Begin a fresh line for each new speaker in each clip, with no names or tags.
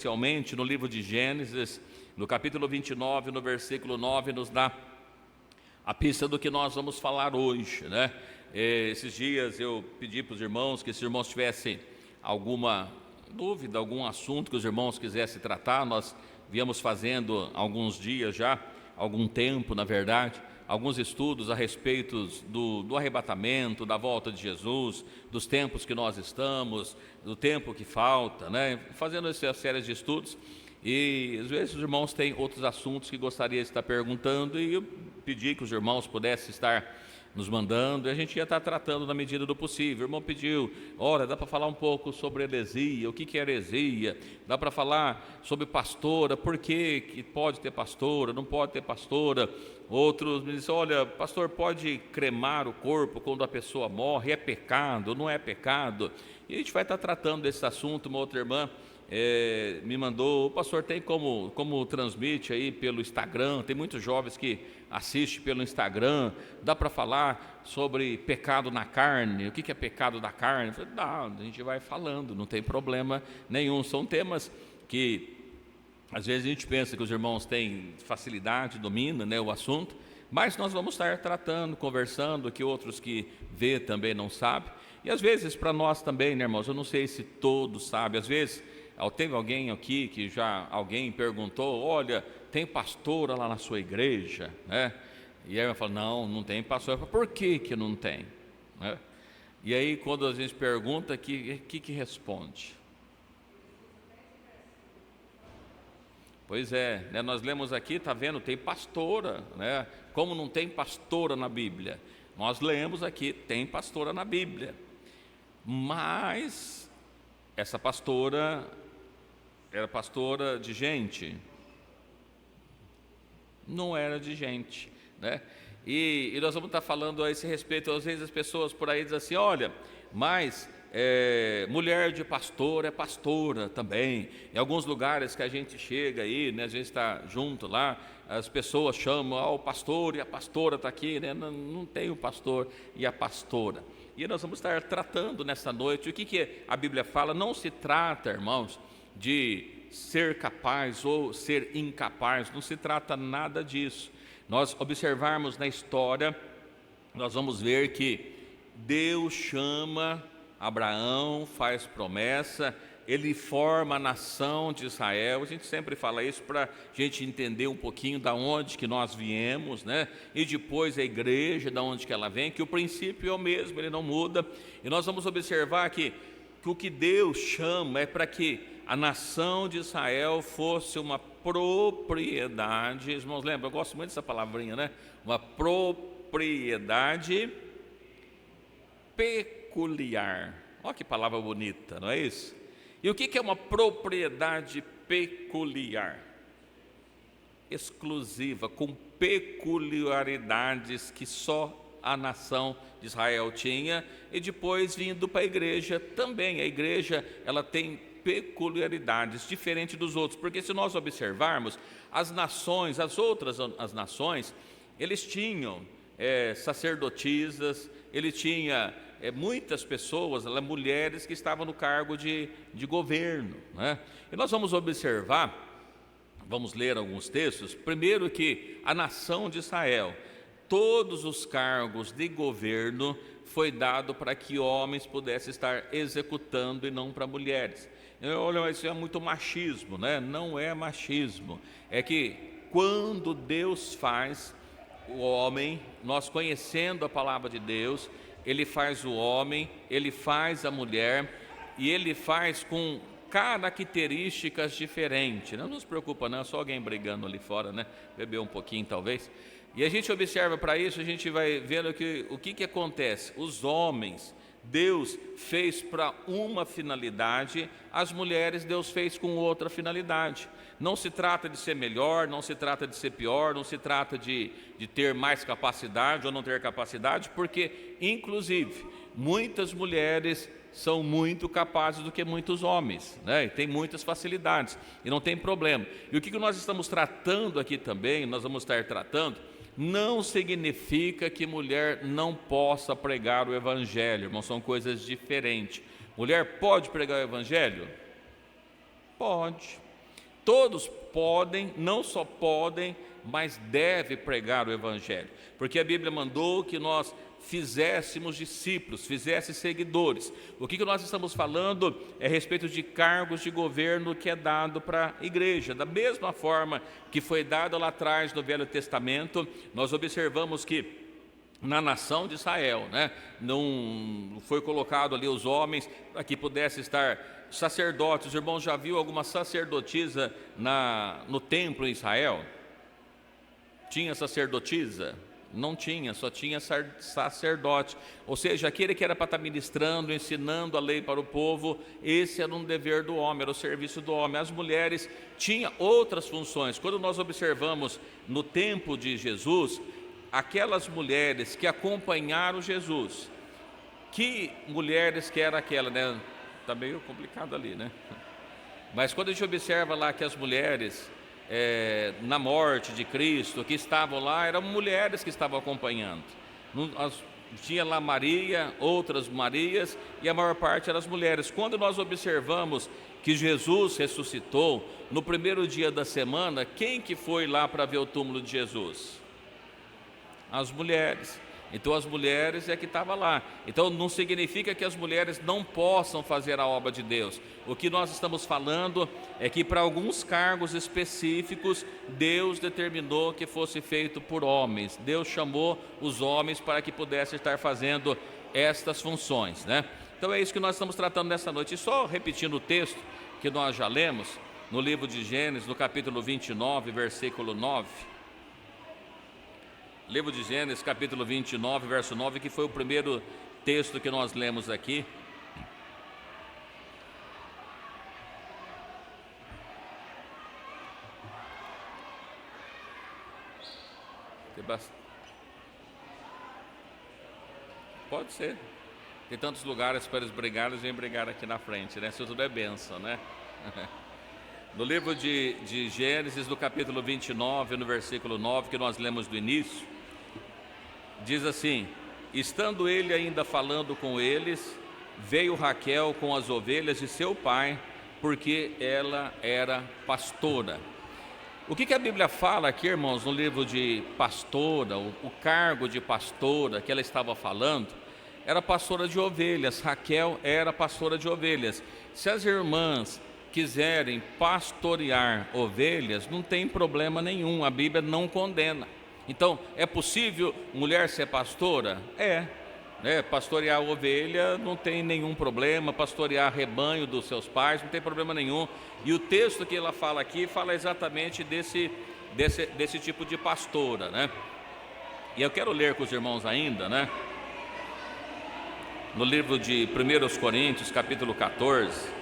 Especialmente no livro de Gênesis, no capítulo 29, no versículo 9, nos dá a pista do que nós vamos falar hoje, né? Esses dias eu pedi para os irmãos que se os irmãos tivessem alguma dúvida, algum assunto que os irmãos quisessem tratar, nós viemos fazendo alguns dias já, algum tempo na verdade, alguns estudos a respeito do arrebatamento, da volta de Jesus, dos tempos que nós estamos, do tempo que falta, né? Fazendo essa série de estudos, e às vezes os irmãos têm outros assuntos que gostariam de estar perguntando, e eu pedi que os irmãos pudessem estar nos mandando, e a gente ia estar tratando na medida do possível. O irmão pediu, olha, dá para falar um pouco sobre heresia, o que é heresia, dá para falar sobre pastora, por que pode ter pastora, não pode ter pastora. Outros me dizem, olha, pastor, pode cremar o corpo quando a pessoa morre, é pecado, não é pecado? E a gente vai estar tratando desse assunto. Uma outra irmã me mandou, o pastor tem como transmite aí pelo Instagram, tem muitos jovens que assistem pelo Instagram, dá para falar sobre pecado na carne, o que é pecado da carne? Eu falei, dá, a gente vai falando, não tem problema nenhum, são temas que às vezes a gente pensa que os irmãos têm facilidade, dominam, né, o assunto, mas nós vamos estar tratando, conversando, que outros que vê também não sabem, e às vezes para nós também, né, irmãos, eu não sei se todos sabem, às vezes teve alguém aqui que já alguém perguntou, olha, tem pastora lá na sua igreja, né? E aí eu falo, não tem pastor. Eu falo, por que não tem? Né? E aí quando a gente pergunta, que responde? Pois é, né, nós lemos aqui, está vendo, tem pastora, né? Como não tem pastora na Bíblia? Nós lemos aqui, tem pastora na Bíblia, mas essa pastora era pastora de gente? Não era de gente, né? E nós vamos estar falando a esse respeito. Às vezes as pessoas por aí dizem assim, olha, mas mulher de pastor é pastora também. Em alguns lugares que a gente chega aí, né, a gente está junto lá, as pessoas chamam, o pastor e a pastora está aqui, né? Não tem o pastor e a pastora. E nós vamos estar tratando nessa noite, o que a Bíblia fala. Não se trata, irmãos, de ser capaz ou ser incapaz, não se trata nada disso. Nós observarmos na história, nós vamos ver que Deus chama Abraão, faz promessa, ele forma a nação de Israel. A gente sempre fala isso para a gente entender um pouquinho da onde que nós viemos, né? E depois a igreja, da onde que ela vem, que o princípio é o mesmo, ele não muda. E nós vamos observar que o que Deus chama é para que a nação de Israel fosse uma propriedade. Irmãos, lembra? Eu gosto muito dessa palavrinha, né? Uma propriedade peculiar. Olha que palavra bonita, não é isso? E o que é uma propriedade peculiar? Exclusiva, com peculiaridades que só a nação de Israel tinha, e depois vindo para a igreja também. A igreja, ela tem peculiaridades diferentes dos outros, porque se nós observarmos as nações, as nações, eles tinham sacerdotisas, ele tinha muitas pessoas, mulheres que estavam no cargo de governo, né? E nós vamos observar, vamos ler alguns textos. Primeiro, que a nação de Israel, todos os cargos de governo foi dado para que homens pudessem estar executando e não para mulheres. Olha, isso é muito machismo, né? Não é machismo, é que quando Deus faz o homem, nós conhecendo a palavra de Deus, ele faz o homem, ele faz a mulher, e ele faz com características diferentes. Não nos preocupa não, é só alguém brigando ali fora, né? Beber um pouquinho talvez. E a gente observa para isso, a gente vai vendo o que acontece. Os homens, Deus fez para uma finalidade, as mulheres Deus fez com outra finalidade. Não se trata de ser melhor, não se trata de ser pior, não se trata de ter mais capacidade ou não ter capacidade, porque inclusive muitas mulheres são muito capazes do que muitos homens, né? E tem muitas facilidades, e não tem problema. E o que nós estamos tratando aqui também, nós vamos estar tratando, não significa que mulher não possa pregar o evangelho, irmão, são coisas diferentes. Mulher pode pregar o evangelho? Pode. Todos podem, não só podem, mas devem pregar o Evangelho, porque a Bíblia mandou que nós fizéssemos discípulos, fizéssemos seguidores. O que nós estamos falando é a respeito de cargos de governo que é dado para a igreja. Da mesma forma que foi dado lá atrás no Velho Testamento, nós observamos que na nação de Israel, não foi colocado ali os homens para que pudesse estar sacerdotes. Os irmãos já viu alguma sacerdotisa no templo em Israel? Tinha sacerdotisa? Não tinha, só tinha sacerdote. Ou seja, aquele que era para estar ministrando, ensinando a lei para o povo, esse era um dever do homem, era o serviço do homem. As mulheres tinham outras funções. Quando nós observamos no tempo de Jesus, aquelas mulheres que acompanharam Jesus, que mulheres que era aquela, Está meio complicado ali, Mas quando a gente observa lá que as mulheres, na morte de Cristo, que estavam lá, eram mulheres que estavam acompanhando. Tinha lá Maria, outras Marias, e a maior parte eram as mulheres. Quando nós observamos que Jesus ressuscitou, no primeiro dia da semana, quem que foi lá para ver o túmulo de Jesus? As mulheres. Então as mulheres é que estavam lá. Então não significa que as mulheres não possam fazer a obra de Deus. O que nós estamos falando é que para alguns cargos específicos, Deus determinou que fosse feito por homens. Deus chamou os homens para que pudessem estar fazendo estas funções, Então é isso que nós estamos tratando nessa noite. E só repetindo o texto que nós já lemos, no livro de Gênesis, no capítulo 29, versículo 9. Livro de Gênesis, capítulo 29, verso 9, que foi o primeiro texto que nós lemos aqui. Pode ser. Tem tantos lugares para eles brigarem, eles vêm brigar aqui na frente, Isso tudo é bênção, No livro de Gênesis, no capítulo 29, no versículo 9, que nós lemos do início, diz assim: estando ele ainda falando com eles, veio Raquel com as ovelhas de seu pai, porque ela era pastora. O que a Bíblia fala aqui, irmãos, no livro de pastora, o cargo de pastora que ela estava falando, era pastora de ovelhas. Raquel era pastora de ovelhas. Se as irmãs quiserem pastorear ovelhas, não tem problema nenhum, a Bíblia não condena. Então, é possível mulher ser pastora? Pastorear ovelha não tem nenhum problema, pastorear rebanho dos seus pais não tem problema nenhum. E o texto que ela fala aqui fala exatamente desse tipo de pastora, E eu quero ler com os irmãos ainda, no livro de 1 Coríntios, capítulo 14.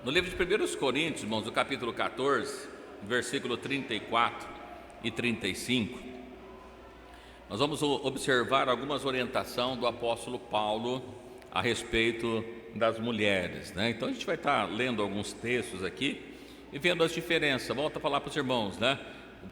No livro de 1 Coríntios, irmãos, no capítulo 14, versículo 34 e 35, nós vamos observar algumas orientações do apóstolo Paulo a respeito das mulheres, Então a gente vai estar lendo alguns textos aqui e vendo as diferenças. Volto a falar para os irmãos,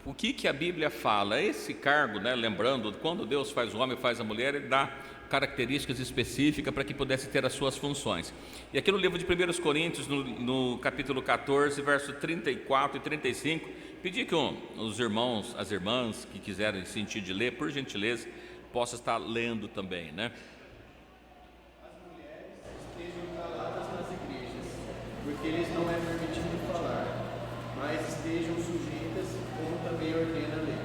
O que a Bíblia fala? Esse cargo, lembrando, quando Deus faz o homem, faz a mulher, Ele dá características específicas para que pudesse ter as suas funções. E aqui no livro de 1 Coríntios, no capítulo 14, verso 34 e 35, pedir que os irmãos, as irmãs que quiserem sentir de ler, por gentileza, possam estar lendo também,
As mulheres estejam caladas nas igrejas, porque lhes não é permitido falar, mas estejam sujeitas, como também ordena a lei.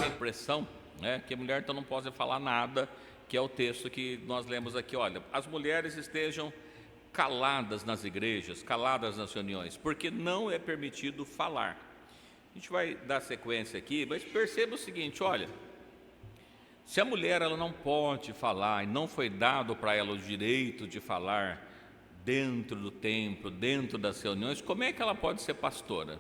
Impressão, que a mulher então não pode falar nada, que é o texto que nós lemos aqui. Olha, as mulheres estejam caladas nas igrejas, caladas nas reuniões, porque não é permitido falar. A gente vai dar sequência aqui, mas perceba o seguinte, olha, se a mulher ela não pode falar e não foi dado para ela o direito de falar dentro do templo, dentro das reuniões, como é que ela pode ser pastora?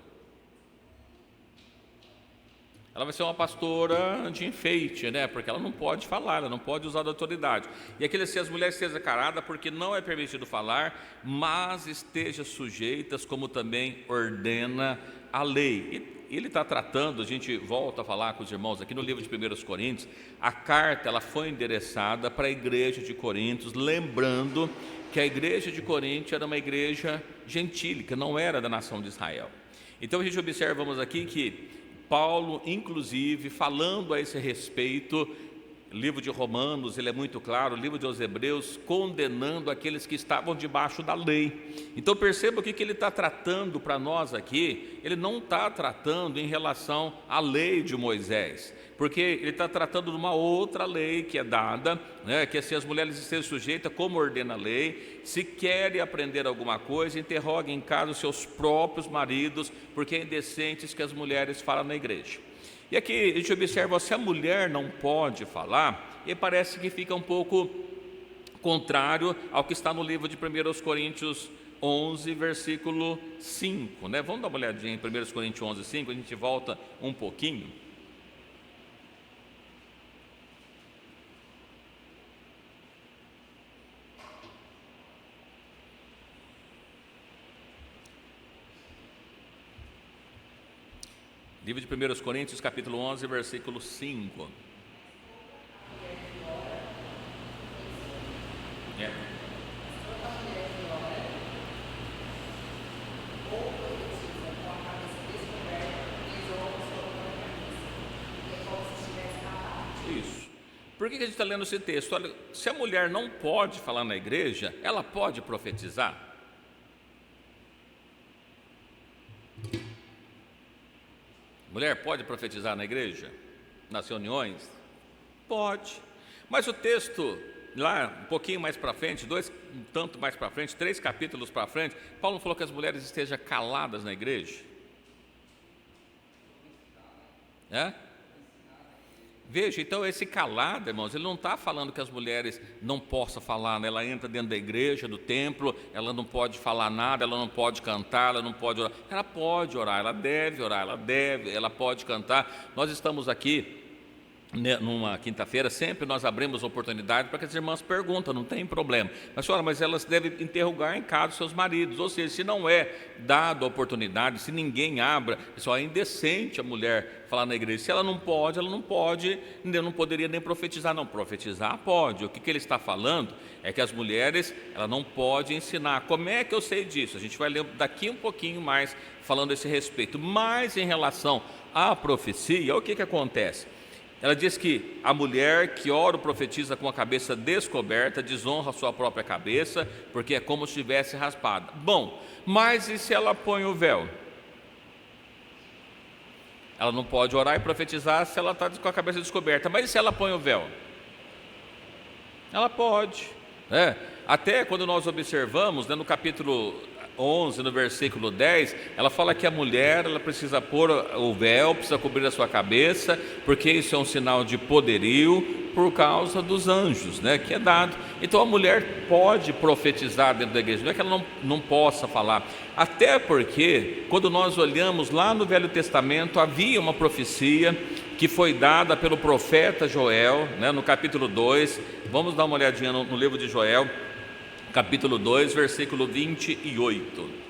Ela vai ser uma pastora de enfeite, né? Porque ela não pode falar, ela não pode usar da autoridade. E aquele assim, as mulheres estejam caladas, porque não é permitido falar, mas estejam sujeitas, como também ordena a lei. E ele está tratando, a gente volta a falar com os irmãos aqui no livro de 1 Coríntios, a carta ela foi endereçada para a igreja de Coríntios, lembrando que a igreja de Coríntios era uma igreja gentílica, não era da nação de Israel. Então a gente observa, vamos aqui, que Paulo, inclusive, falando a esse respeito, o livro de Romanos, ele é muito claro, o livro de Hebreus, condenando aqueles que estavam debaixo da lei. Então perceba o que ele está tratando para nós aqui, ele não está tratando em relação à lei de Moisés, porque ele está tratando de uma outra lei que é dada, né, que assim as mulheres estejam sujeitas, como ordena a lei. Se querem aprender alguma coisa, interroguem em casa os seus próprios maridos, porque é indecente que as mulheres falam na igreja. E aqui a gente observa, se a mulher não pode falar, e parece que fica um pouco contrário ao que está no livro de 1 Coríntios 11, versículo 5, né? Vamos dar uma olhadinha em 1 Coríntios 11, 5, a gente volta um pouquinho. Livro de 1 Coríntios, capítulo 11, versículo 5. Isso. Por que a gente está lendo esse texto? Olha, se a mulher não pode falar na igreja, ela pode profetizar? Mulher pode profetizar na igreja? Nas reuniões? Pode. Mas o texto, lá um pouquinho mais para frente, um tanto mais para frente, 3 capítulos para frente, Paulo falou que as mulheres estejam caladas na igreja. Veja, então esse calado, irmãos, ele não está falando que as mulheres não possam falar, né? Ela entra dentro da igreja, do templo, ela não pode falar nada, ela não pode cantar, ela não pode orar. Ela pode orar, ela deve orar, ela pode cantar. Nós estamos aqui, né, numa quinta-feira, sempre nós abrimos oportunidade para que as irmãs perguntam, não tem problema. Mas, senhora, mas elas devem interrogar em casa os seus maridos, ou seja, se não é dado a oportunidade, se ninguém abra, só é indecente a mulher falar na igreja. Se ela não pode, eu não poderia nem profetizar. Não, profetizar pode. O que ele está falando é que as mulheres, ela não pode ensinar. Como é que eu sei disso? A gente vai ler daqui um pouquinho mais falando a esse respeito. Mas em relação à profecia, o que acontece? Ela diz que a mulher que ora ou profetiza com a cabeça descoberta desonra a sua própria cabeça, porque é como se estivesse raspada. Bom, mas e se ela põe o véu? Ela não pode orar e profetizar se ela está com a cabeça descoberta. Mas e se ela põe o véu? Ela pode. Até quando nós observamos, né, no capítulo 11, no versículo 10, ela fala que a mulher ela precisa pôr o véu, precisa cobrir a sua cabeça, porque isso é um sinal de poderio por causa dos anjos, né, que é dado. Então a mulher pode profetizar dentro da igreja, não é que ela não possa falar, até porque quando nós olhamos lá no Velho Testamento, havia uma profecia que foi dada pelo profeta Joel, né, no capítulo 2, vamos dar uma olhadinha no livro de Joel, capítulo 2, versículo 28.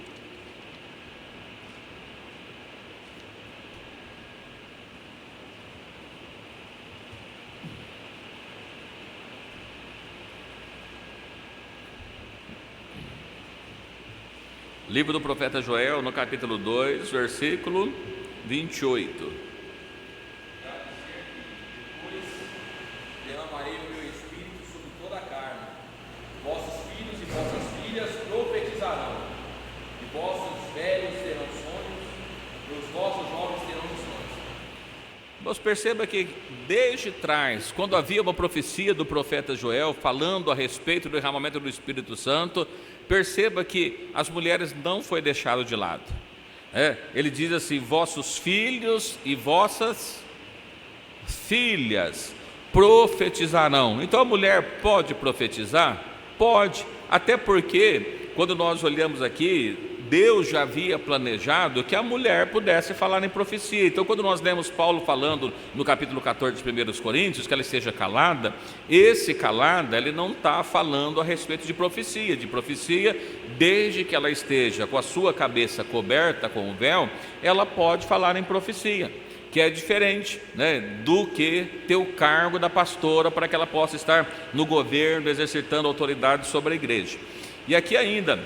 Livro do profeta Joel, no capítulo 2, versículo 28. Mas perceba que desde trás, quando havia uma profecia do profeta Joel falando a respeito do derramamento do Espírito Santo, perceba que as mulheres não foi deixado de lado. Ele diz assim: vossos filhos e vossas filhas profetizarão. Então a mulher pode profetizar? Pode, até porque quando nós olhamos aqui, Deus já havia planejado que a mulher pudesse falar em profecia. Então, quando nós lemos Paulo falando no capítulo 14 de 1 Coríntios, que ela esteja calada, esse calada, ele não está falando a respeito de profecia. Desde que ela esteja com a sua cabeça coberta com o véu, ela pode falar em profecia, que é diferente, né, do que ter o cargo da pastora para que ela possa estar no governo, exercitando autoridade sobre a igreja. E aqui ainda,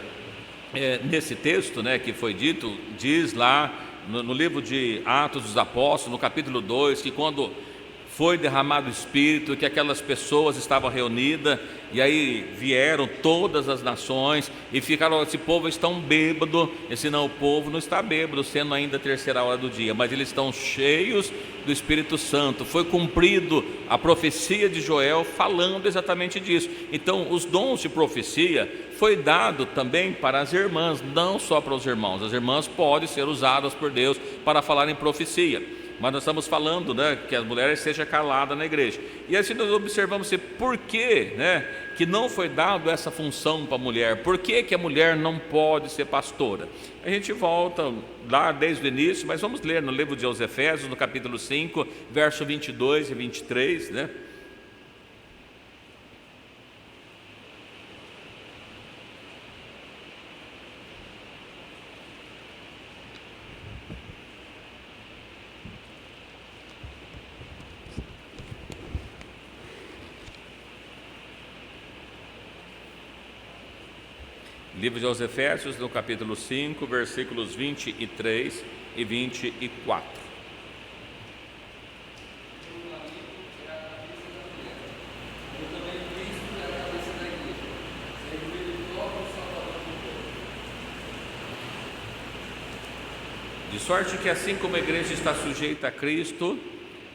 nesse texto, né, que foi dito, diz lá no livro de Atos dos Apóstolos, no capítulo 2, que quando foi derramado o Espírito, que aquelas pessoas estavam reunidas, e aí vieram todas as nações, e ficaram, esse povo estão bêbado, e se não, o povo não está bêbado, sendo ainda a 3ª hora do dia, mas eles estão cheios do Espírito Santo. Foi cumprido a profecia de Joel, falando exatamente disso. Então, os dons de profecia foi dado também para as irmãs, não só para os irmãos. As irmãs podem ser usadas por Deus para falar em profecia, mas nós estamos falando, né, que as mulheres sejam caladas na igreja. E assim nós observamos por que, né, que não foi dado essa função para a mulher. Por que a mulher não pode ser pastora? A gente volta lá desde o início, mas vamos ler no livro de Efésios, no capítulo 5, verso 22 e 23, né? Livro de Efésios, no capítulo 5, versículos 23 e 24. De sorte que assim como a igreja está sujeita a Cristo,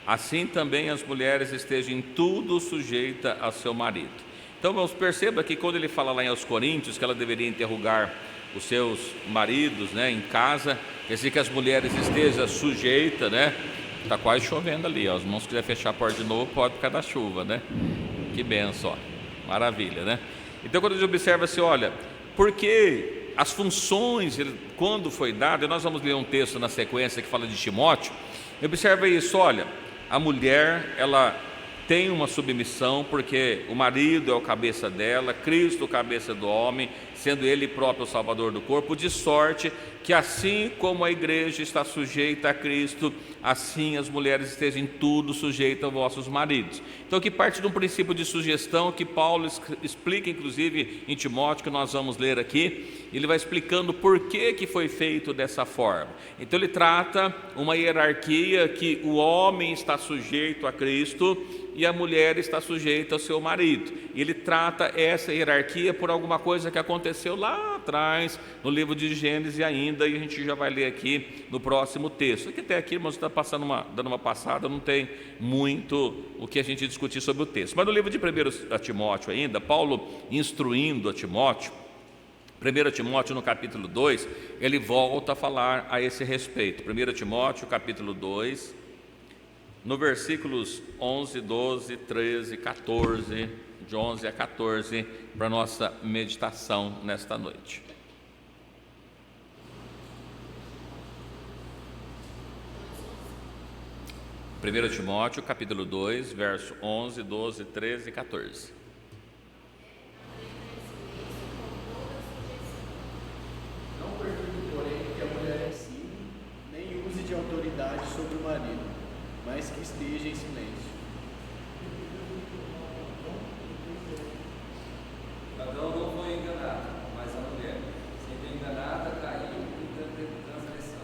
assim também as mulheres estejam em tudo sujeitas a seu marido. Então, vamos perceba que quando ele fala lá em aos Coríntios que ela deveria interrogar os seus maridos, né, em casa, quer dizer que as mulheres estejam sujeitas, né? Está quase chovendo ali, ó. Os irmãos quiserem fechar a porta de novo, pode ficar da chuva, né? Que benção, ó. Maravilha, né? Então, quando a gente observa assim, olha, porque as funções, quando foi dado, e nós vamos ler um texto na sequência que fala de Timóteo, observa isso, olha, a mulher, ela tem uma submissão, porque o marido é o cabeça dela, Cristo o cabeça do homem, sendo ele próprio o salvador do corpo, de sorte que assim como a igreja está sujeita a Cristo, assim as mulheres estejam em tudo sujeitas aos vossos maridos. Então, que parte de um princípio de sugestão que Paulo explica, inclusive em Timóteo, que nós vamos ler aqui, ele vai explicando por que foi feito dessa forma. Então ele trata uma hierarquia que o homem está sujeito a Cristo e a mulher está sujeita ao seu marido. E ele trata essa hierarquia por alguma coisa que aconteceu lá atrás, no livro de Gênesis ainda, e a gente já vai ler aqui no próximo texto. Aqui até aqui, irmãos, está dando uma passada, não tem muito o que a gente discutir sobre o texto. Mas no livro de 1 Timóteo ainda, Paulo instruindo a Timóteo, 1 Timóteo no capítulo 2, ele volta a falar a esse respeito. 1 Timóteo capítulo 2, no versículos 11, 12, 13, 14, de 11 a 14, para a nossa meditação nesta noite. Primeiro Timóteo, capítulo 2, verso 11, 12, 13 e 14.
Não permito, porém, que a mulher ensine, nem use de autoridade sobre o marido, mas que esteja em silêncio.
Adão não foi enganado, mas a mulher, sendo enganada, caiu em transgressão.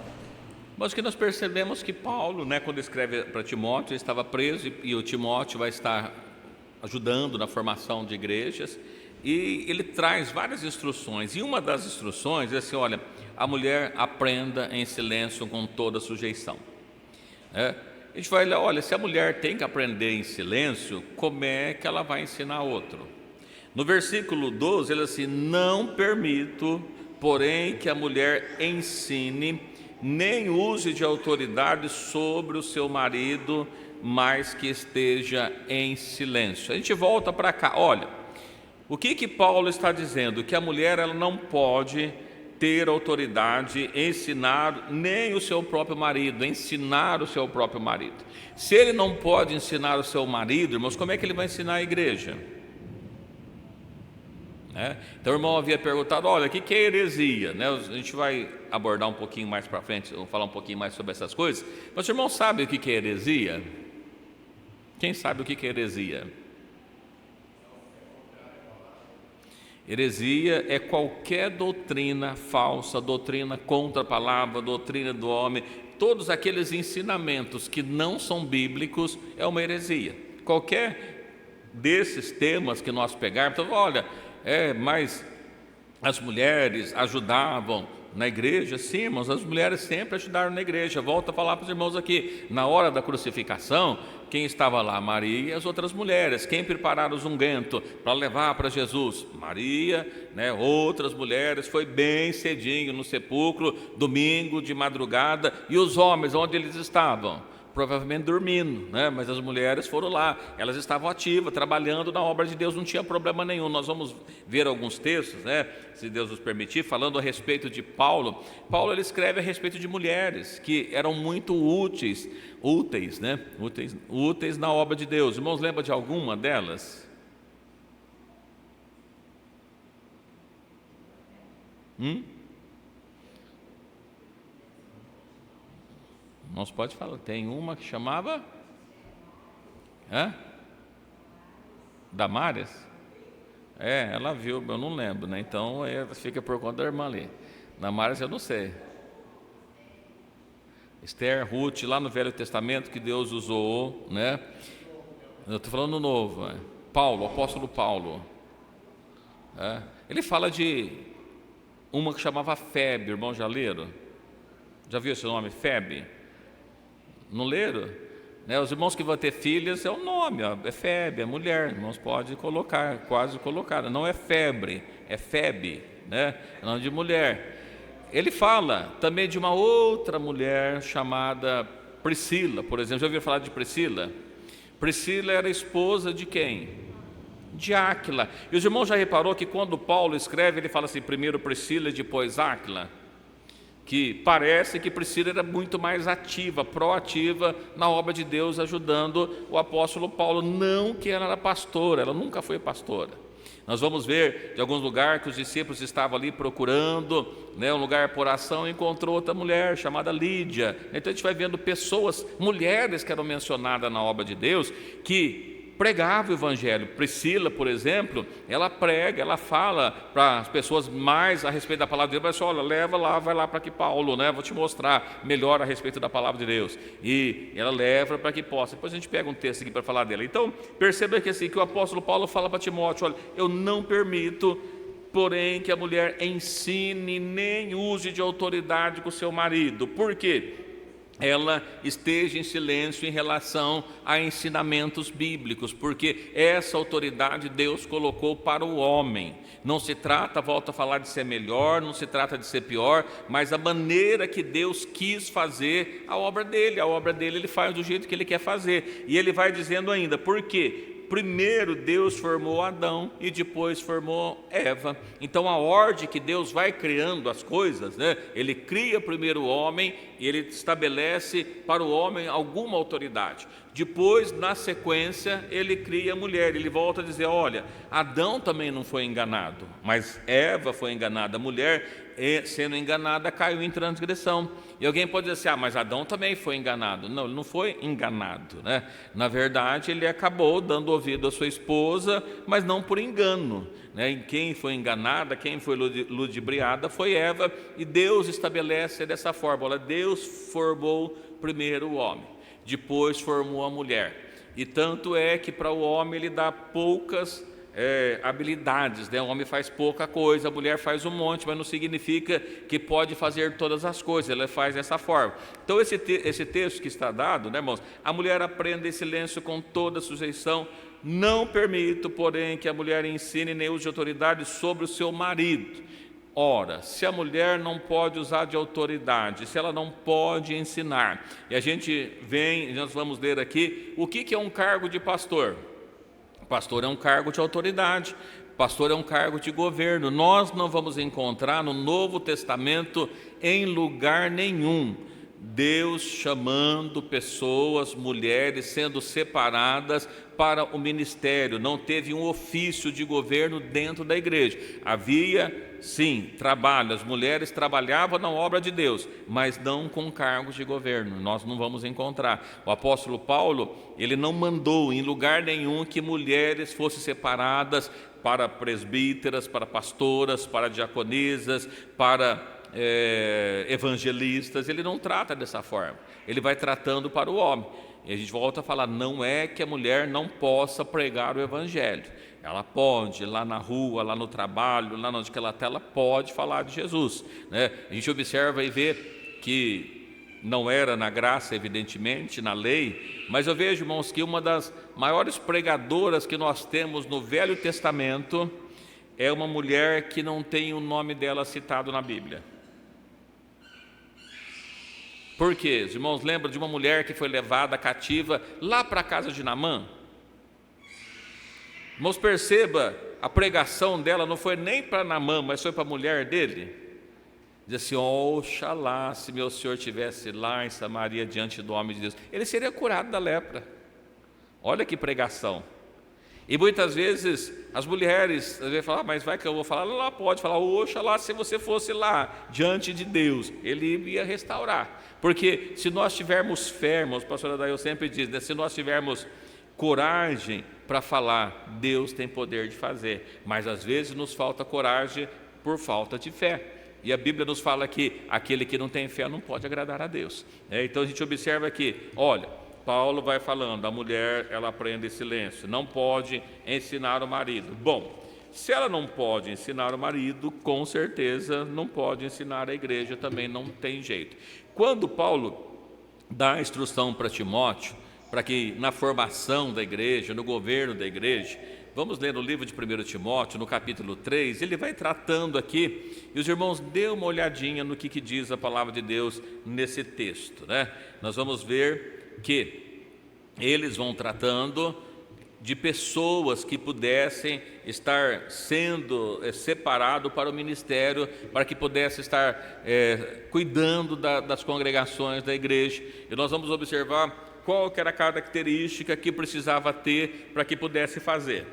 Mas que nós percebemos que Paulo, né, quando escreve para Timóteo, ele estava preso e o Timóteo vai estar ajudando na formação de igrejas, e ele traz várias instruções, e uma das instruções é assim, olha, a mulher aprenda em silêncio com toda sujeição. A gente vai olhar, olha, se a mulher tem que aprender em silêncio, como é que ela vai ensinar outro? No versículo 12, ele diz assim, não permito, porém, que a mulher ensine, nem use de autoridade sobre o seu marido, mas que esteja em silêncio. A gente volta para cá, olha, O que Paulo está dizendo? Que a mulher ela não pode ter autoridade, ensinar nem o seu próprio marido, ensinar o seu próprio marido. Se ele não pode ensinar o seu marido, irmãos, como é que ele vai ensinar a igreja? Então o irmão havia perguntado, olha, o que é heresia? A gente vai abordar um pouquinho mais para frente, vou falar um pouquinho mais sobre essas coisas, mas o irmão sabe o que é heresia? Quem sabe o que é heresia? Heresia é qualquer doutrina falsa, doutrina contra a palavra, doutrina do homem, todos aqueles ensinamentos que não são bíblicos é uma heresia. Qualquer desses temas que nós pegarmos, então, olha, mas as mulheres ajudavam na igreja, sim, mas as mulheres sempre ajudaram na igreja. Volto a falar para os irmãos aqui, na hora da crucificação, quem estava lá? Maria e as outras mulheres. Quem prepararam os unguento para levar para Jesus? Maria, outras mulheres. Foi bem cedinho no sepulcro, domingo de madrugada. E os homens, onde eles estavam? Provavelmente dormindo, mas as mulheres foram lá, elas estavam ativas, trabalhando na obra de Deus, não tinha problema nenhum. Nós vamos ver alguns textos, se Deus nos permitir, falando a respeito de Paulo. Paulo ele escreve a respeito de mulheres que eram muito úteis na obra de Deus. Irmãos, lembra de alguma delas? Irmãos, pode falar, tem uma que chamava Damares? Ela viu, eu não lembro, então fica por conta da irmã ali. Damares eu não sei. Esther, Ruth, lá no Velho Testamento que Deus usou, eu estou falando no Novo, Paulo, o apóstolo Paulo, ele fala de uma que chamava Febe, irmão, já leram? Já viu esse nome, Febe? Não leram? Os irmãos que vão ter filhas é o nome, é Febe, é mulher, irmãos, pode colocar, quase colocar, não é febre, é Febe, é nome de mulher. Ele fala também de uma outra mulher chamada Priscila, por exemplo. Já ouviram falar de Priscila? Priscila era esposa de quem? De Áquila. E os irmãos já reparou que quando Paulo escreve, ele fala assim, primeiro Priscila e depois Áquila? Que parece que Priscila era muito mais ativa, proativa na obra de Deus, ajudando o apóstolo Paulo. Não que ela era pastora, ela nunca foi pastora. Nós vamos ver de alguns lugares que os discípulos estavam ali procurando um lugar por ação, e encontrou outra mulher chamada Lídia. Então a gente vai vendo pessoas, mulheres que eram mencionadas na obra de Deus, que pregava o evangelho. Priscila, por exemplo, ela prega, ela fala para as pessoas mais a respeito da palavra de Deus, olha, leva lá, vai lá para que Paulo, vou te mostrar melhor a respeito da palavra de Deus. E ela leva para que possa. Depois a gente pega um texto aqui para falar dela. Então, perceba que assim, que o apóstolo Paulo fala para Timóteo, olha, eu não permito, porém, que a mulher ensine nem use de autoridade com o seu marido. Por quê? Ela esteja em silêncio em relação a ensinamentos bíblicos, porque essa autoridade Deus colocou para o homem. Não se trata, volto a falar, de ser melhor, não se trata de ser pior, mas a maneira que Deus quis fazer a obra dele ele faz do jeito que ele quer fazer. E ele vai dizendo ainda, por quê? Primeiro Deus formou Adão e depois formou Eva. Então a ordem que Deus vai criando as coisas, Ele cria primeiro o homem e Ele estabelece para o homem alguma autoridade. Depois, na sequência, Ele cria a mulher. Ele volta a dizer, olha, Adão também não foi enganado, mas Eva foi enganada. A mulher, sendo enganada, caiu em transgressão. E alguém pode dizer assim, mas Adão também foi enganado. Não, ele não foi enganado, Na verdade, ele acabou dando ouvido à sua esposa, mas não por engano, E quem foi enganada, quem foi ludibriada foi Eva, e Deus estabelece dessa forma, olha, Deus formou primeiro o homem, depois formou a mulher. E tanto é que para o homem ele dá poucas habilidades, O homem faz pouca coisa, a mulher faz um monte, mas não significa que pode fazer todas as coisas, ela faz dessa forma. Então esse texto que está dado, irmãos, a mulher aprende em silêncio com toda sujeição. Não permito, porém, que a mulher ensine nem use de autoridade sobre o seu marido. Ora, se a mulher não pode usar de autoridade, se ela não pode ensinar, e a gente nós vamos ler aqui, o que é um cargo de pastor? Pastor é um cargo de autoridade. Pastor é um cargo de governo. Nós não vamos encontrar no Novo Testamento em lugar nenhum Deus chamando pessoas, mulheres, sendo separadas para o ministério. Não teve um ofício de governo dentro da igreja. Havia, sim, trabalho. As mulheres trabalhavam na obra de Deus, mas não com cargos de governo. Nós não vamos encontrar. O apóstolo Paulo, ele não mandou em lugar nenhum que mulheres fossem separadas para presbíteras, para pastoras, para diaconisas, para evangelistas. Ele não trata dessa forma. Ele vai tratando para o homem. E a gente volta a falar, não é que a mulher não possa pregar o evangelho. Ela pode, lá na rua, lá no trabalho, lá onde ela está, ela pode falar de Jesus, né? A gente observa e vê que não era na graça, evidentemente, na lei, mas eu vejo, irmãos, que uma das maiores pregadoras que nós temos no Velho Testamento é uma mulher que não tem o nome dela citado na Bíblia. Por quê? Os irmãos lembram de uma mulher que foi levada cativa lá para a casa de Naamã? Irmãos, perceba, a pregação dela não foi nem para Naamã, mas foi para a mulher dele. Diz assim, oxalá se meu senhor estivesse lá em Samaria diante do homem de Deus, ele seria curado da lepra. Olha que pregação. E muitas vezes as mulheres às vezes falam, mas vai que eu vou falar, ela pode falar, oxalá se você fosse lá diante de Deus, ele ia restaurar. Porque se nós tivermos fé, irmãos, a pastora Daí sempre diz, né, se nós tivermos coragem para falar, Deus tem poder de fazer, mas às vezes nos falta coragem por falta de fé. E a Bíblia nos fala que aquele que não tem fé não pode agradar a Deus. Então a gente observa que, olha, Paulo vai falando, a mulher ela aprende silêncio, não pode ensinar o marido. Bom, se ela não pode ensinar o marido, com certeza não pode ensinar a igreja, também não tem jeito. Quando Paulo dá a instrução para Timóteo, para que na formação da igreja, no governo da igreja, vamos ler no livro de 1 Timóteo, no capítulo 3, ele vai tratando aqui, e os irmãos, dê uma olhadinha no que diz a palavra de Deus nesse texto, né? Nós vamos ver que eles vão tratando de pessoas que pudessem estar sendo separado para o ministério, para que pudesse estar cuidando das congregações da igreja. E nós vamos observar qual que era a característica que precisava ter para que pudesse fazer.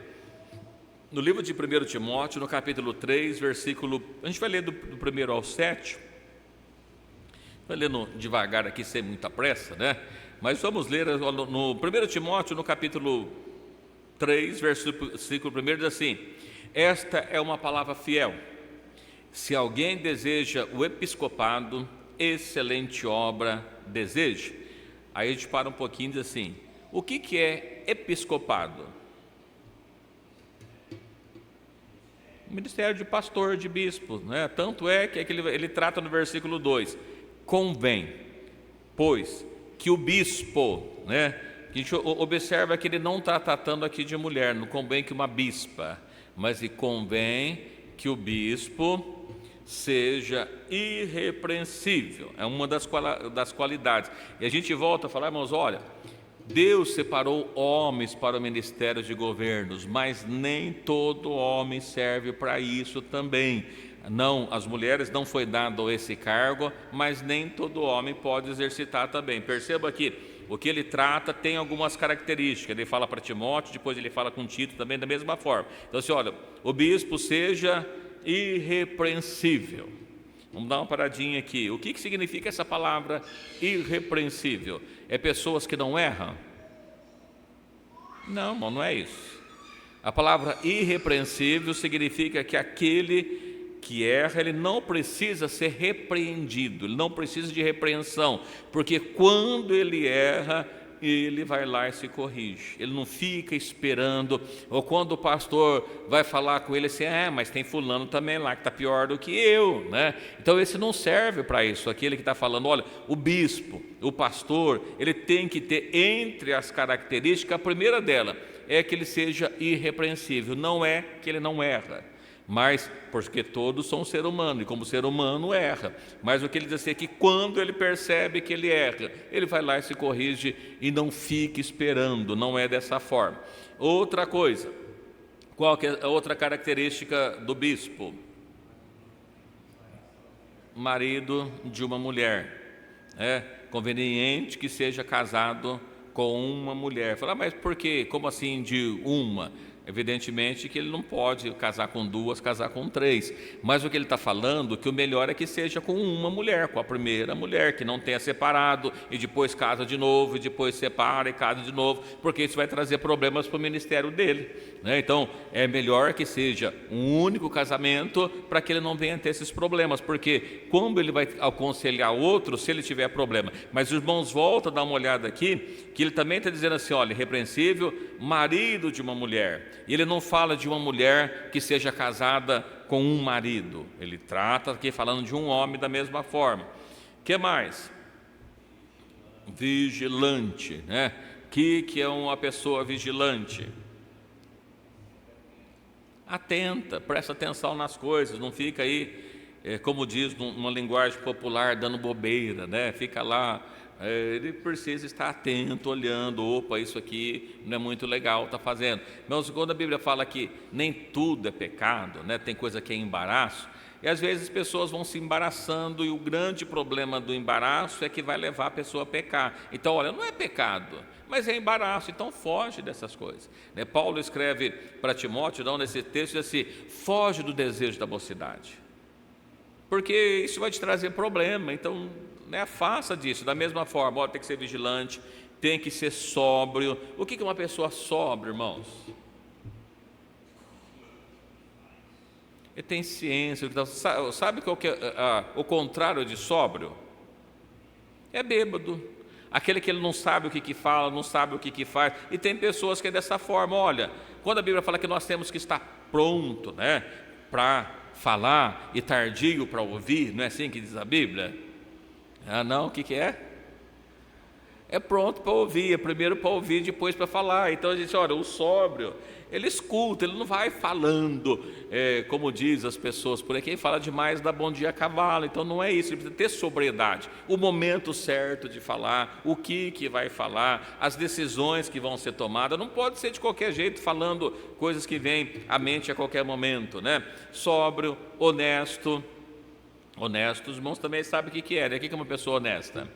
No livro de 1 Timóteo, no capítulo 3, versículo... A gente vai ler do 1 ao 7. Vai lendo devagar aqui, sem muita pressa, né? Mas vamos ler no 1 Timóteo, no capítulo 3, versículo 1, diz assim: esta é uma palavra fiel. Se alguém deseja o episcopado, excelente obra deseja. Aí a gente para um pouquinho e diz assim, o que é episcopado? O ministério de pastor, de bispo, né? Tanto é que ele trata no versículo 2, convém, pois, que o bispo, né? A gente observa que ele não está tratando aqui de mulher, não convém que uma bispa, mas convém que o bispo seja irrepreensível, é uma das qualidades. E a gente volta a falar, irmãos, olha, Deus separou homens para o ministério de governos, mas nem todo homem serve para isso também. Não, as mulheres não foi dado esse cargo, mas nem todo homem pode exercitar também. Perceba que o que ele trata tem algumas características. Ele fala para Timóteo, depois ele fala com Tito também da mesma forma. Então assim, olha, o bispo seja irrepreensível. Vamos dar uma paradinha aqui. O que significa essa palavra irrepreensível? É pessoas que não erram? Não, irmão, não é isso. A palavra irrepreensível significa que aquele que erra, ele não precisa ser repreendido, ele não precisa de repreensão, porque quando ele erra, ele vai lá e se corrige, ele não fica esperando, ou quando o pastor vai falar com ele assim, mas tem fulano também lá que está pior do que eu, né? Então esse não serve para isso, aquele que está falando, olha, o bispo, o pastor, ele tem que ter entre as características, a primeira dela é que ele seja irrepreensível, não é que ele não erra, mas porque todos são ser humano, e como ser humano erra, mas o que ele diz assim é que quando ele percebe que ele erra, ele vai lá e se corrige e não fica esperando, não é dessa forma. Outra coisa, Qual que é a outra característica do bispo? Marido de uma mulher. É conveniente que seja casado com uma mulher. Fala, mas por quê? Como assim de uma? Evidentemente que ele não pode casar com duas, casar com três. Mas o que ele está falando, que o melhor é que seja com uma mulher, com a primeira mulher, que não tenha separado e depois casa de novo, e depois separa e casa de novo, porque isso vai trazer problemas para o ministério dele, né? Então, é melhor que seja um único casamento para que ele não venha ter esses problemas, porque como ele vai aconselhar outro se ele tiver problema? Mas os irmãos, voltam a dar uma olhada aqui, que ele também está dizendo assim, olha, repreensível, marido de uma mulher. E ele não fala de uma mulher que seja casada com um marido. Ele trata aqui falando de um homem da mesma forma. O que mais? Vigilante, né? Que é uma pessoa vigilante? Atenta, presta atenção nas coisas, não fica aí, como diz numa linguagem popular, dando bobeira, né? Fica lá. Ele precisa estar atento, olhando, opa, isso aqui não é muito legal, está fazendo. Mas quando a Bíblia fala que nem tudo é pecado, né? Tem coisa que é embaraço, e às vezes as pessoas vão se embaraçando, e o grande problema do embaraço é que vai levar a pessoa a pecar. Então, olha, não é pecado, mas é embaraço, então foge dessas coisas, né? Paulo escreve para Timóteo, não, nesse texto, assim, foge do desejo da mocidade, porque isso vai te trazer problema. Então, né, faça disso. Da mesma forma, ó, tem que ser vigilante, tem que ser sóbrio. O que é uma pessoa sóbria, irmãos? Ele tem ciência. Sabe qual que é o contrário de sóbrio? É bêbado. Aquele que ele não sabe o que fala, não sabe o que faz. E tem pessoas que é dessa forma. Olha, quando a Bíblia fala que nós temos que estar pronto, né, para falar e tardio para ouvir, não é assim que diz a Bíblia? Ah, não, o que é? É pronto para ouvir, é primeiro para ouvir, depois para falar. Então a gente, olha, o sóbrio, ele escuta, ele não vai falando, como diz as pessoas por aí, quem fala demais dá bom dia a cavalo. Então não é isso, ele precisa ter sobriedade, o momento certo de falar, o que vai falar, as decisões que vão ser tomadas. Não pode ser de qualquer jeito, falando coisas que vêm à mente a qualquer momento, né? Sóbrio, honesto. Honesto, os irmãos também sabem o que é, né? O que é uma pessoa honesta?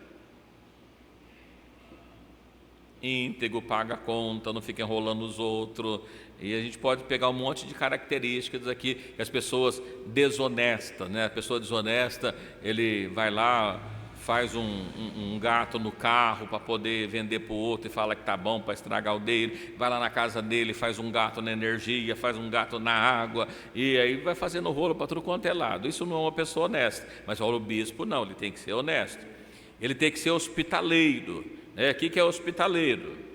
Íntegro, paga a conta, não fica enrolando os outros. E a gente pode pegar um monte de características aqui, que as pessoas desonestas, né? A pessoa desonesta, ele vai lá, faz um gato no carro para poder vender para o outro e fala que está bom para estragar o dele, vai lá na casa dele, faz um gato na energia, faz um gato na água, e aí vai fazendo rolo para tudo quanto é lado. Isso não é uma pessoa honesta, mas o bispo não, ele tem que ser honesto, ele tem que ser hospitaleiro, né? O que é hospitaleiro?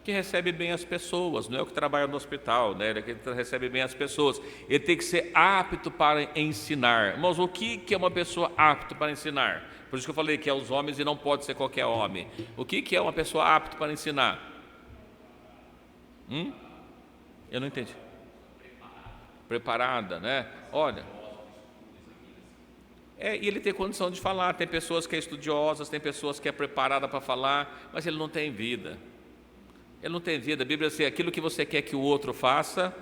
Que recebe bem as pessoas, não é o que trabalha no hospital, né? Ele é que recebe bem as pessoas. Ele tem que ser apto para ensinar. Irmãos, o que é uma pessoa apta para ensinar? Por isso que eu falei que é os homens e não pode ser qualquer homem. O que é uma pessoa apta para ensinar? Eu não entendi. Preparada, né? Olha, e ele tem condição de falar. Tem pessoas que é estudiosas, tem pessoas que é preparada para falar, mas ele não tem vida. Ele não tem vida. A Bíblia diz assim, aquilo que você quer que o outro faça,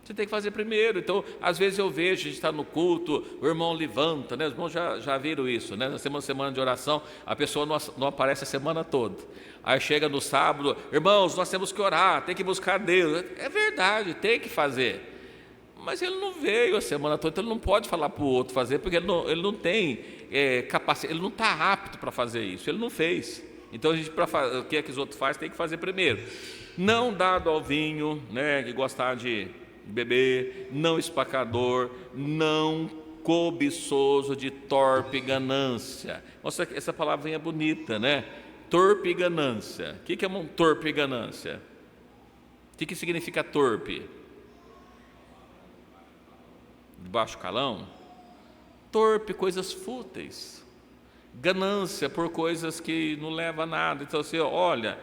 você tem que fazer primeiro. Então, às vezes eu vejo, a gente está no culto, o irmão levanta, né? Os irmãos já viram isso, né? Na semana de oração, a pessoa não aparece a semana toda. Aí chega no sábado, irmãos, nós temos que orar, tem que buscar Deus. É verdade, tem que fazer. Mas ele não veio a semana toda, então ele não pode falar para o outro fazer, porque ele não tem capacidade, ele não está apto para fazer isso, ele não fez. Então, a gente, o que é que os outros fazem, tem que fazer primeiro. Não dado ao vinho, né, que gostar de beber, não espacador, não cobiçoso de torpe ganância. Nossa, essa palavrinha é bonita, né? Torpe ganância. O que é uma torpe ganância? O que significa torpe? De baixo calão? Torpe, coisas fúteis. Ganância por coisas que não levam a nada. Então você olha,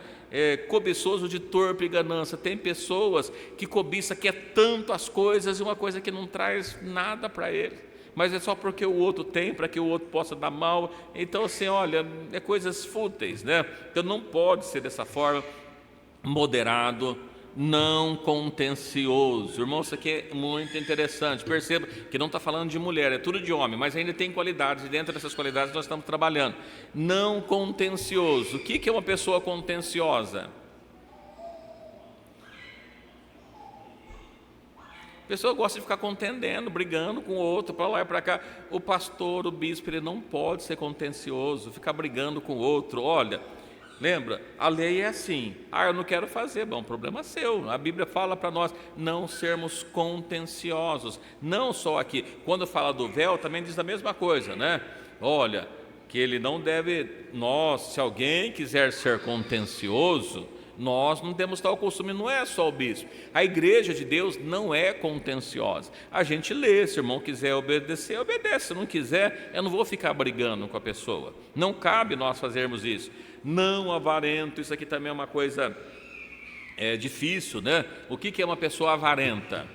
cobiçoso de torpe ganância. Tem pessoas que cobiçam, quer tanto as coisas, e uma coisa que não traz nada para ele, mas é só porque o outro tem, para que o outro possa dar mal. Então assim, olha, coisas fúteis, né? Então não pode ser dessa forma. Moderado, não contencioso. Irmão, isso aqui é muito interessante. Perceba que não está falando de mulher, é tudo de homem, mas ainda tem qualidades, e dentro dessas qualidades nós estamos trabalhando. Não contencioso. O que é uma pessoa contenciosa? A pessoa gosta de ficar contendendo, brigando com o outro, para lá e para cá. O pastor, o bispo, ele não pode ser contencioso, ficar brigando com o outro. Olha, lembra, a lei é assim. Eu não quero fazer. Bom, problema seu. A Bíblia fala para nós não sermos contenciosos. Não só aqui. Quando fala do véu, também diz a mesma coisa, né? Olha, que ele não deve, se alguém quiser ser contencioso, nós não temos tal costume, não é só o bispo. A igreja de Deus não é contenciosa. A gente lê, se o irmão quiser obedecer, obedece. Se não quiser, eu não vou ficar brigando com a pessoa. Não cabe nós fazermos isso. Não avarento, isso aqui também é uma coisa difícil, né? O que é uma pessoa avarenta?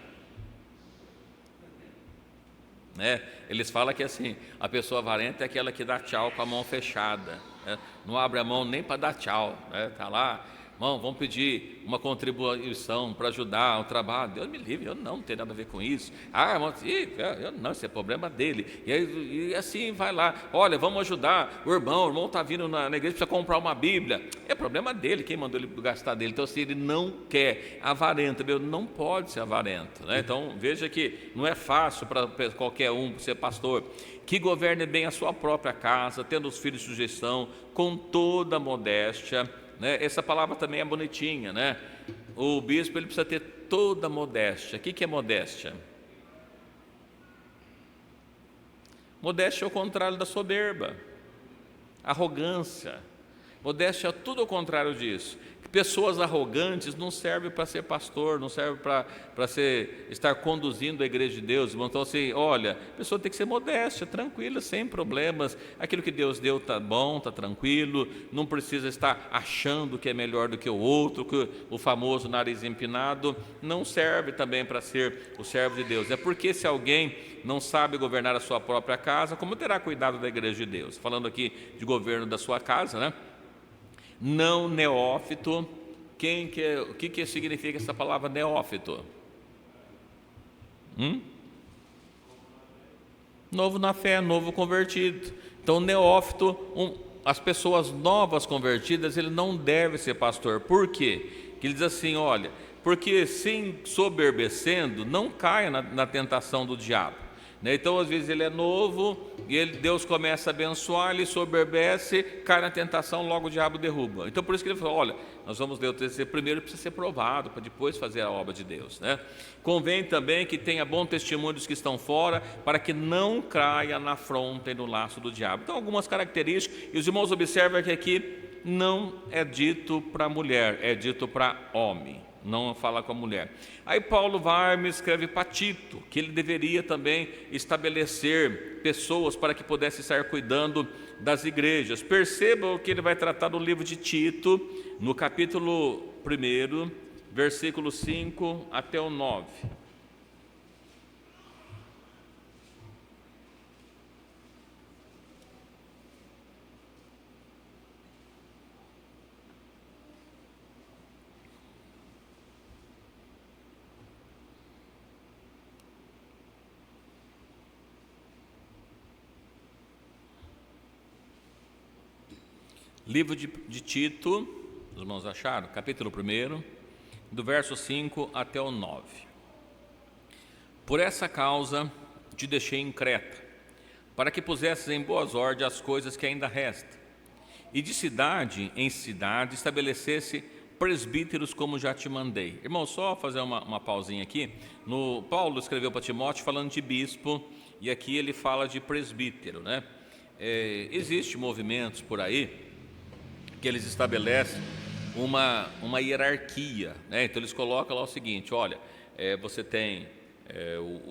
Eles falam que assim, a pessoa avarenta é aquela que dá tchau com a mão fechada, né? Não abre a mão nem para dar tchau, né? Tá lá, irmão, vamos pedir uma contribuição para ajudar o trabalho. Deus me livre, eu não tenho nada a ver com isso. Irmão, eu não, isso é problema dele. E assim vai lá, olha, vamos ajudar o irmão está vindo na igreja, precisa comprar uma Bíblia. É problema dele, quem mandou ele gastar dele. Então, se ele não quer, avarento, não pode ser avarento, né? Então, veja que não é fácil para qualquer um ser pastor. Que governe bem a sua própria casa, tendo os filhos de sujeição, com toda modéstia, né? Essa palavra também é bonitinha, né? O bispo ele precisa ter toda modéstia. O que é modéstia? Modéstia é o contrário da soberba, arrogância. Modéstia é tudo ao contrário disso. Pessoas arrogantes não servem para ser pastor, não servem para estar conduzindo a igreja de Deus. Então assim, olha, a pessoa tem que ser modesta, tranquila, sem problemas. Aquilo que Deus deu está bom, está tranquilo. Não precisa estar achando que é melhor do que o outro, que o famoso nariz empinado. Não serve também para ser o servo de Deus. É porque se alguém não sabe governar a sua própria casa, como terá cuidado da igreja de Deus? Falando aqui de governo da sua casa, né? Não neófito. O que significa essa palavra neófito? Novo na fé, novo convertido. Então neófito, as pessoas novas convertidas, ele não deve ser pastor. Por quê? Que ele diz assim, olha, porque se ensoberbecendo, não caia na tentação do diabo. Então, às vezes, ele é novo e Deus começa a abençoar, ele soberbece, cai na tentação, logo o diabo derruba. Então, por isso que ele falou, olha, nós vamos ser primeiro, precisa ser provado, para depois fazer a obra de Deus, né? Convém também que tenha bom testemunho dos que estão fora, para que não caia na afronta e no laço do diabo. Então, algumas características, e os irmãos observam que aqui não é dito para mulher, é dito para homem. Não fala com a mulher. Aí Paulo vai e escreve para Tito, que ele deveria também estabelecer pessoas para que pudesse estar cuidando das igrejas. Percebam o que ele vai tratar no livro de Tito, no capítulo 1, versículo 5 até o 9. Livro de Tito, os irmãos acharam? Capítulo 1, do verso 5 até o 9. Por essa causa te deixei em Creta, para que pusesses em boas ordens as coisas que ainda restam, e de cidade em cidade estabelecesse presbíteros como já te mandei. Irmão, só fazer uma pausinha aqui. Paulo escreveu para Timóteo falando de bispo, e aqui ele fala de presbítero, né? Existem movimentos por aí que eles estabelecem uma hierarquia, né? Então eles colocam lá o seguinte, olha, você tem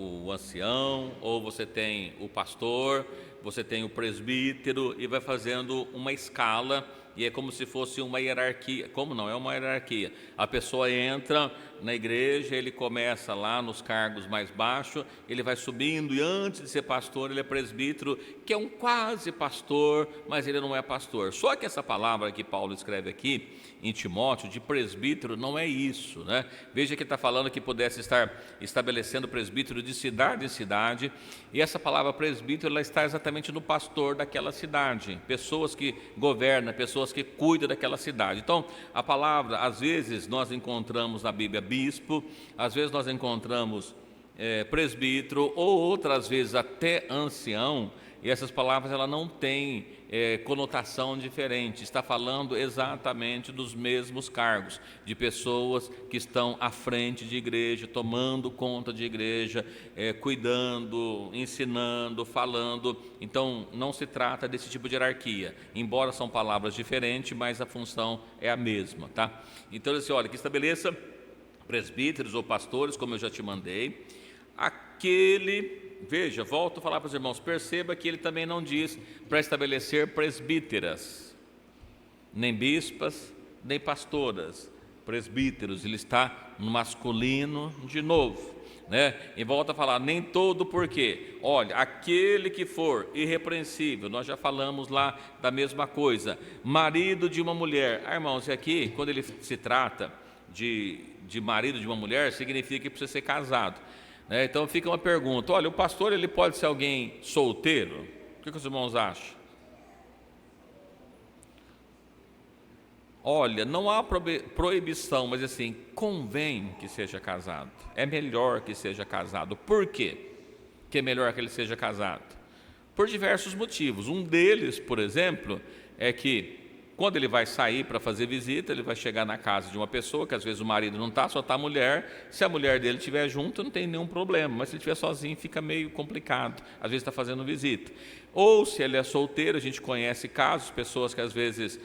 o ancião, ou você tem o pastor, você tem o presbítero, e vai fazendo uma escala, e é como se fosse uma hierarquia. Como não é uma hierarquia? A pessoa entra na igreja, ele começa lá nos cargos mais baixos, ele vai subindo e antes de ser pastor ele é presbítero, que é um quase pastor, mas ele não é pastor. Só que essa palavra que Paulo escreve aqui em Timóteo, de presbítero, não é isso, né? Veja que ele está falando que pudesse estar estabelecendo presbítero de cidade em cidade, e essa palavra presbítero, ela está exatamente no pastor daquela cidade, pessoas que governam, pessoas que cuidam daquela cidade. Então, a palavra, às vezes nós encontramos na Bíblia bispo, às vezes nós encontramos presbítero, ou outras vezes até ancião, e essas palavras ela não têm conotação diferente, está falando exatamente dos mesmos cargos, de pessoas que estão à frente de igreja, tomando conta de igreja, cuidando, ensinando, falando. Então não se trata desse tipo de hierarquia, embora são palavras diferentes, mas a função é a mesma, tá? Então assim, olha, que estabeleça presbíteros ou pastores, como eu já te mandei, veja, volto a falar para os irmãos, perceba que ele também não diz para estabelecer presbíteras, nem bispas, nem pastoras, presbíteros, ele está no masculino de novo, né? E volta a falar, nem todo, porque, olha, aquele que for irrepreensível, nós já falamos lá da mesma coisa, marido de uma mulher. Irmãos, e aqui, quando ele se trata de marido de uma mulher, significa que precisa ser casado. Então fica uma pergunta, olha, o pastor ele pode ser alguém solteiro? O que os irmãos acham? Olha, não há proibição, mas assim, convém que seja casado, é melhor que seja casado. Por quê que é melhor que ele seja casado? Por diversos motivos. Um deles, por exemplo, é que quando ele vai sair para fazer visita, ele vai chegar na casa de uma pessoa, que às vezes o marido não está, só está a mulher. Se a mulher dele estiver junto, não tem nenhum problema, mas se ele estiver sozinho, fica meio complicado, às vezes está fazendo visita. Ou se ele é solteiro, a gente conhece casos, pessoas que às vezes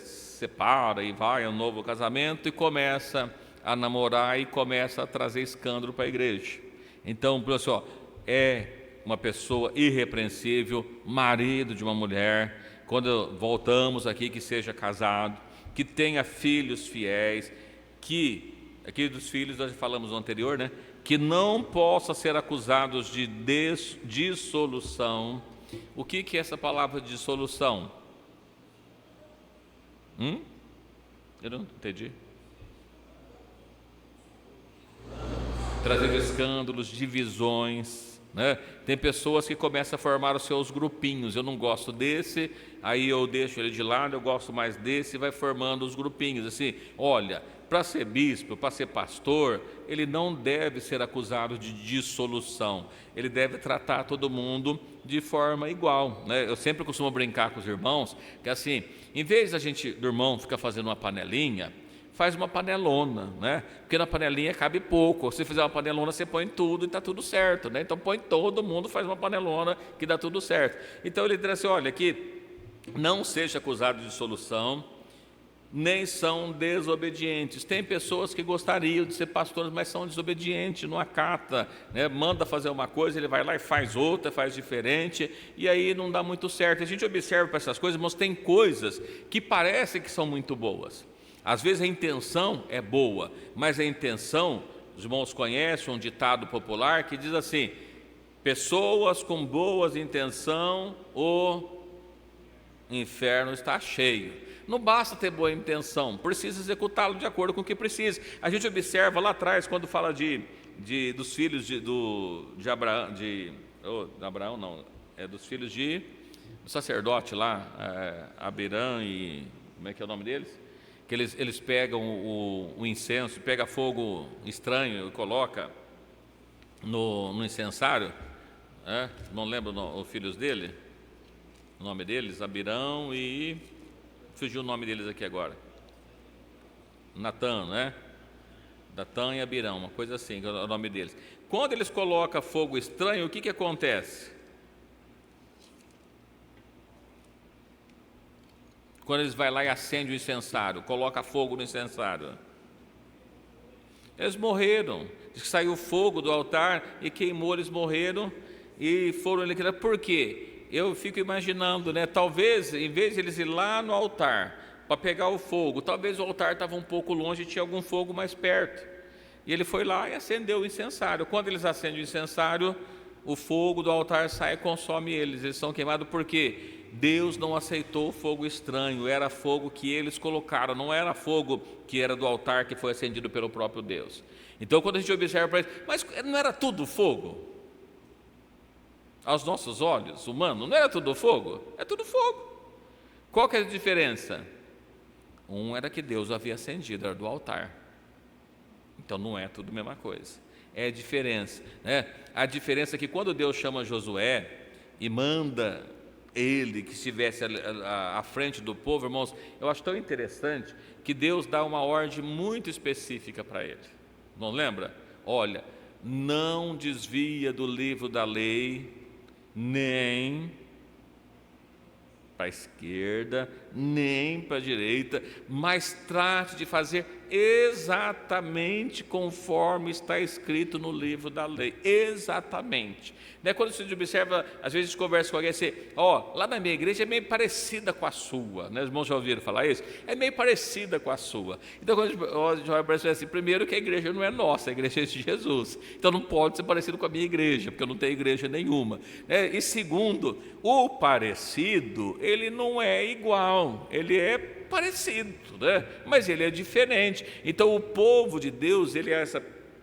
separa e vai a um novo casamento e começa a namorar e começa a trazer escândalo para a igreja. Então, pessoal, é uma pessoa irrepreensível, marido de uma mulher. Quando voltamos aqui, que seja casado, que tenha filhos fiéis, que, aqui dos filhos nós falamos no anterior, né? Que não possa ser acusados de dissolução. O que é essa palavra dissolução? Eu não entendi. Trazendo escândalos, divisões, né? Tem pessoas que começam a formar os seus grupinhos. Eu não gosto desse, aí eu deixo ele de lado, eu gosto mais desse, e vai formando os grupinhos. Assim, olha, para ser bispo, para ser pastor, ele não deve ser acusado de dissolução. Ele deve tratar todo mundo de forma igual, né? Eu sempre costumo brincar com os irmãos, que assim, em vez do irmão ficar fazendo uma panelinha, faz uma panelona, né? Porque na panelinha cabe pouco. Se fizer uma panelona, você põe tudo e está tudo certo, né? Então põe todo mundo, faz uma panelona que dá tudo certo. Então ele diz assim, olha, que não seja acusado de dissolução, nem são desobedientes. Tem pessoas que gostariam de ser pastores, mas são desobedientes, não acata, né? Manda fazer uma coisa, ele vai lá e faz outra, faz diferente, e aí não dá muito certo. A gente observa para essas coisas, mas tem coisas que parecem que são muito boas. Às vezes a intenção é boa, mas a intenção, os irmãos conhecem um ditado popular que diz assim, pessoas com boas intenções, o inferno está cheio. Não basta ter boa intenção, precisa executá-lo de acordo com o que precisa. A gente observa lá atrás, quando fala dos filhos de Abraão, Abraão não, dos filhos do sacerdote lá, Abirã e, como é que é o nome deles? Que eles pegam o incenso, pega fogo estranho e coloca no incensário, não lembro os filhos dele, o nome deles, Abirão e... fugiu o nome deles aqui agora, Natã, né? Natã e Abirão, uma coisa assim, é o nome deles. Quando eles colocam fogo estranho, o que acontece? Quando eles vão lá e acendem o incensário, coloca fogo no incensário, eles morreram. Diz que saiu fogo do altar e queimou, eles morreram e foram liquidados. Por quê? Eu fico imaginando, né? Talvez, em vez de eles ir lá no altar para pegar o fogo, talvez o altar estava um pouco longe e tinha algum fogo mais perto. E ele foi lá e acendeu o incensário. Quando eles acendem o incensário, o fogo do altar sai e consome eles. Eles são queimados porque Deus não aceitou fogo estranho, era fogo que eles colocaram, não era fogo que era do altar, que foi acendido pelo próprio Deus. Então, quando a gente observa para eles, mas não era tudo fogo? Aos nossos olhos humanos, não era tudo fogo? É tudo fogo. Qual que é a diferença? Um era que Deus havia acendido, era do altar. Então não é tudo a mesma coisa. É a diferença, né? A diferença é que quando Deus chama Josué e manda ele que estivesse à frente do povo, irmãos, eu acho tão interessante que Deus dá uma ordem muito específica para ele. Não lembra? Olha, não desvia do livro da lei, nem para a esquerda, nem para a direita, mas trate de fazer exatamente conforme está escrito no livro da lei, exatamente. Quando você observa, às vezes a gente conversa com alguém assim, lá na minha igreja é meio parecida com a sua, né? Os irmãos já ouviram falar isso? É meio parecida com a sua. Então quando a gente olha para isso assim, primeiro que a igreja não é nossa, a igreja é de Jesus, então não pode ser parecido com a minha igreja, porque eu não tenho igreja nenhuma, né? E segundo, o parecido, ele não é igual, ele é parecido, né? Mas ele é diferente. Então o povo de Deus, ele é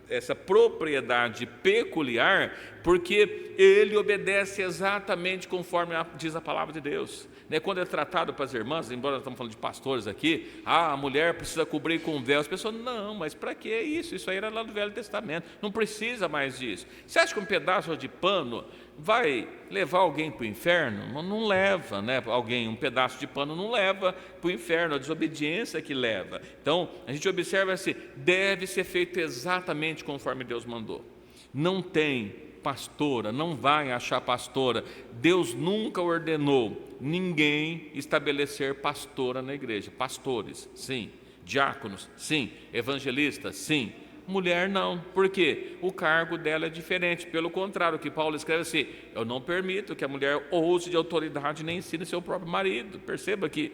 essa propriedade peculiar, porque ele obedece exatamente conforme diz a palavra de Deus. Quando é tratado para as irmãs, embora nós estamos falando de pastores aqui, a mulher precisa cobrir com véu, as pessoas, não, mas para que isso? Isso aí era lá do Velho Testamento, não precisa mais disso. Você acha que um pedaço de pano vai levar alguém para o inferno? Não leva, né? Um pedaço de pano não leva para o inferno, a desobediência que leva. Então, a gente observa assim, deve ser feito exatamente conforme Deus mandou. Não tem pastora, não vai achar pastora. Deus nunca ordenou ninguém estabelecer pastora na igreja. Pastores, sim. Diáconos, sim. Evangelistas, sim. Mulher não. Por quê? O cargo dela é diferente. Pelo contrário, o que Paulo escreve assim, eu não permito que a mulher ouse de autoridade nem ensine seu próprio marido. Perceba que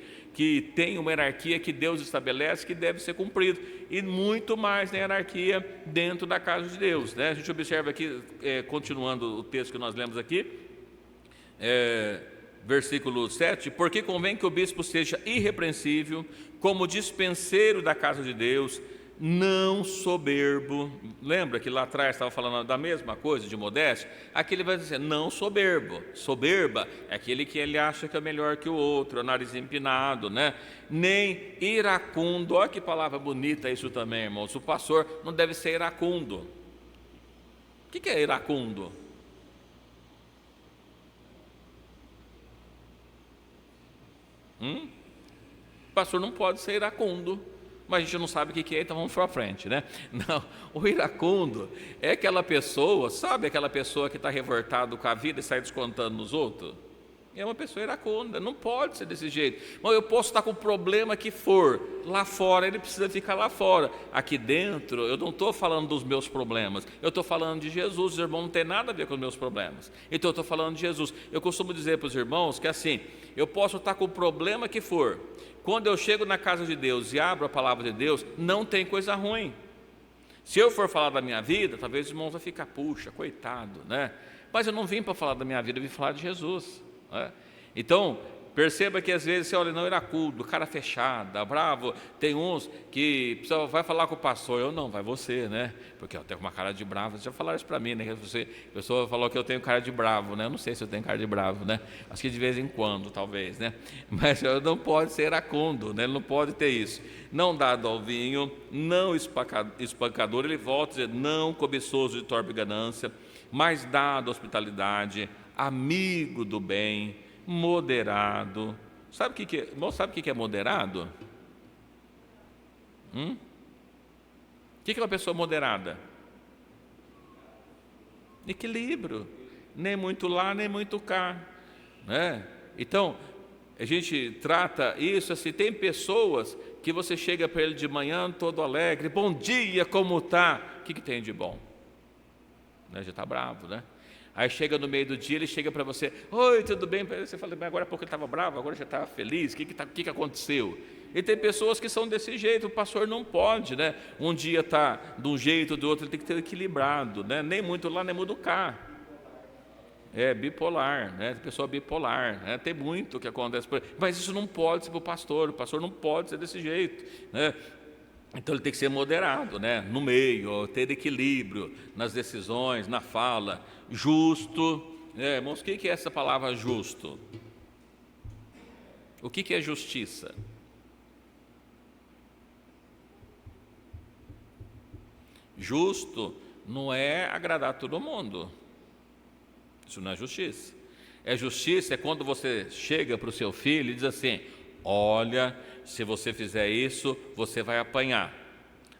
tem uma hierarquia que Deus estabelece que deve ser cumprida. E muito mais na hierarquia dentro da casa de Deus, né? A gente observa aqui, continuando o texto que nós lemos aqui, versículo 7, porque convém que o bispo seja irrepreensível, como dispenseiro da casa de Deus, não soberbo. Lembra que lá atrás estava falando da mesma coisa, de modéstia? Aqui ele vai dizer, não soberbo. Soberba é aquele que ele acha que é melhor que o outro, o nariz empinado, né? Nem iracundo. Olha que palavra bonita isso também, irmãos. O pastor não deve ser iracundo. O que é iracundo? O pastor não pode ser iracundo, mas a gente não sabe o que é, então vamos para frente, né? Não, o iracundo é aquela pessoa, sabe aquela pessoa que está revoltado com a vida e sai descontando nos outros? É uma pessoa iracunda, não pode ser desse jeito. Mas eu posso estar com o problema que for, lá fora ele precisa ficar lá fora. Aqui dentro eu não estou falando dos meus problemas, eu estou falando de Jesus. Os irmãos não tem nada a ver com os meus problemas, então eu estou falando de Jesus. Eu costumo dizer para os irmãos que assim, eu posso estar com o problema que for, quando eu chego na casa de Deus e abro a palavra de Deus, não tem coisa ruim. Se eu for falar da minha vida, talvez os irmãos vão ficar, puxa, coitado, né? Mas eu não vim para falar da minha vida, eu vim falar de Jesus. Então, perceba que às vezes você olha, não, iracundo, cara fechada, bravo. Tem uns que vai falar com o pastor, eu não, vai você, né? Porque eu tenho uma cara de bravo. Vocês já falaram isso para mim, né? A pessoa falou que eu tenho cara de bravo, né? Eu não sei se eu tenho cara de bravo, né? Acho que de vez em quando, talvez, né? Mas eu não pode ser iracundo, né? Ele não pode ter isso. Não dado ao vinho, não espancador, ele volta a dizer, não cobiçoso de torpe ganância, mas dado à hospitalidade, amigo do bem, moderado. Sabe o que é moderado? O que é uma pessoa moderada? Equilíbrio, nem muito lá, nem muito cá, né? Então, a gente trata isso assim, tem pessoas que você chega para ele de manhã todo alegre, bom dia, como está? O que tem de bom? Já está bravo, né? Aí chega no meio do dia, ele chega para você, oi, tudo bem? Você fala, mas agora há pouco ele estava bravo, agora já estava feliz, o que aconteceu? E tem pessoas que são desse jeito, o pastor não pode, né? Um dia está de um jeito, do outro, ele tem que ter equilibrado, né? Nem muito lá, nem muito cá. É bipolar, né? Pessoa bipolar, né? Tem muito que acontece, mas isso não pode ser para o pastor não pode ser desse jeito, né? Então ele tem que ser moderado, né? No meio, ter equilíbrio nas decisões, na fala, justo, né? Irmãos, o que é essa palavra justo? O que é justiça? Justo não é agradar todo mundo. Isso não é justiça. Justiça é quando você chega para o seu filho e diz assim: olha, se você fizer isso, você vai apanhar.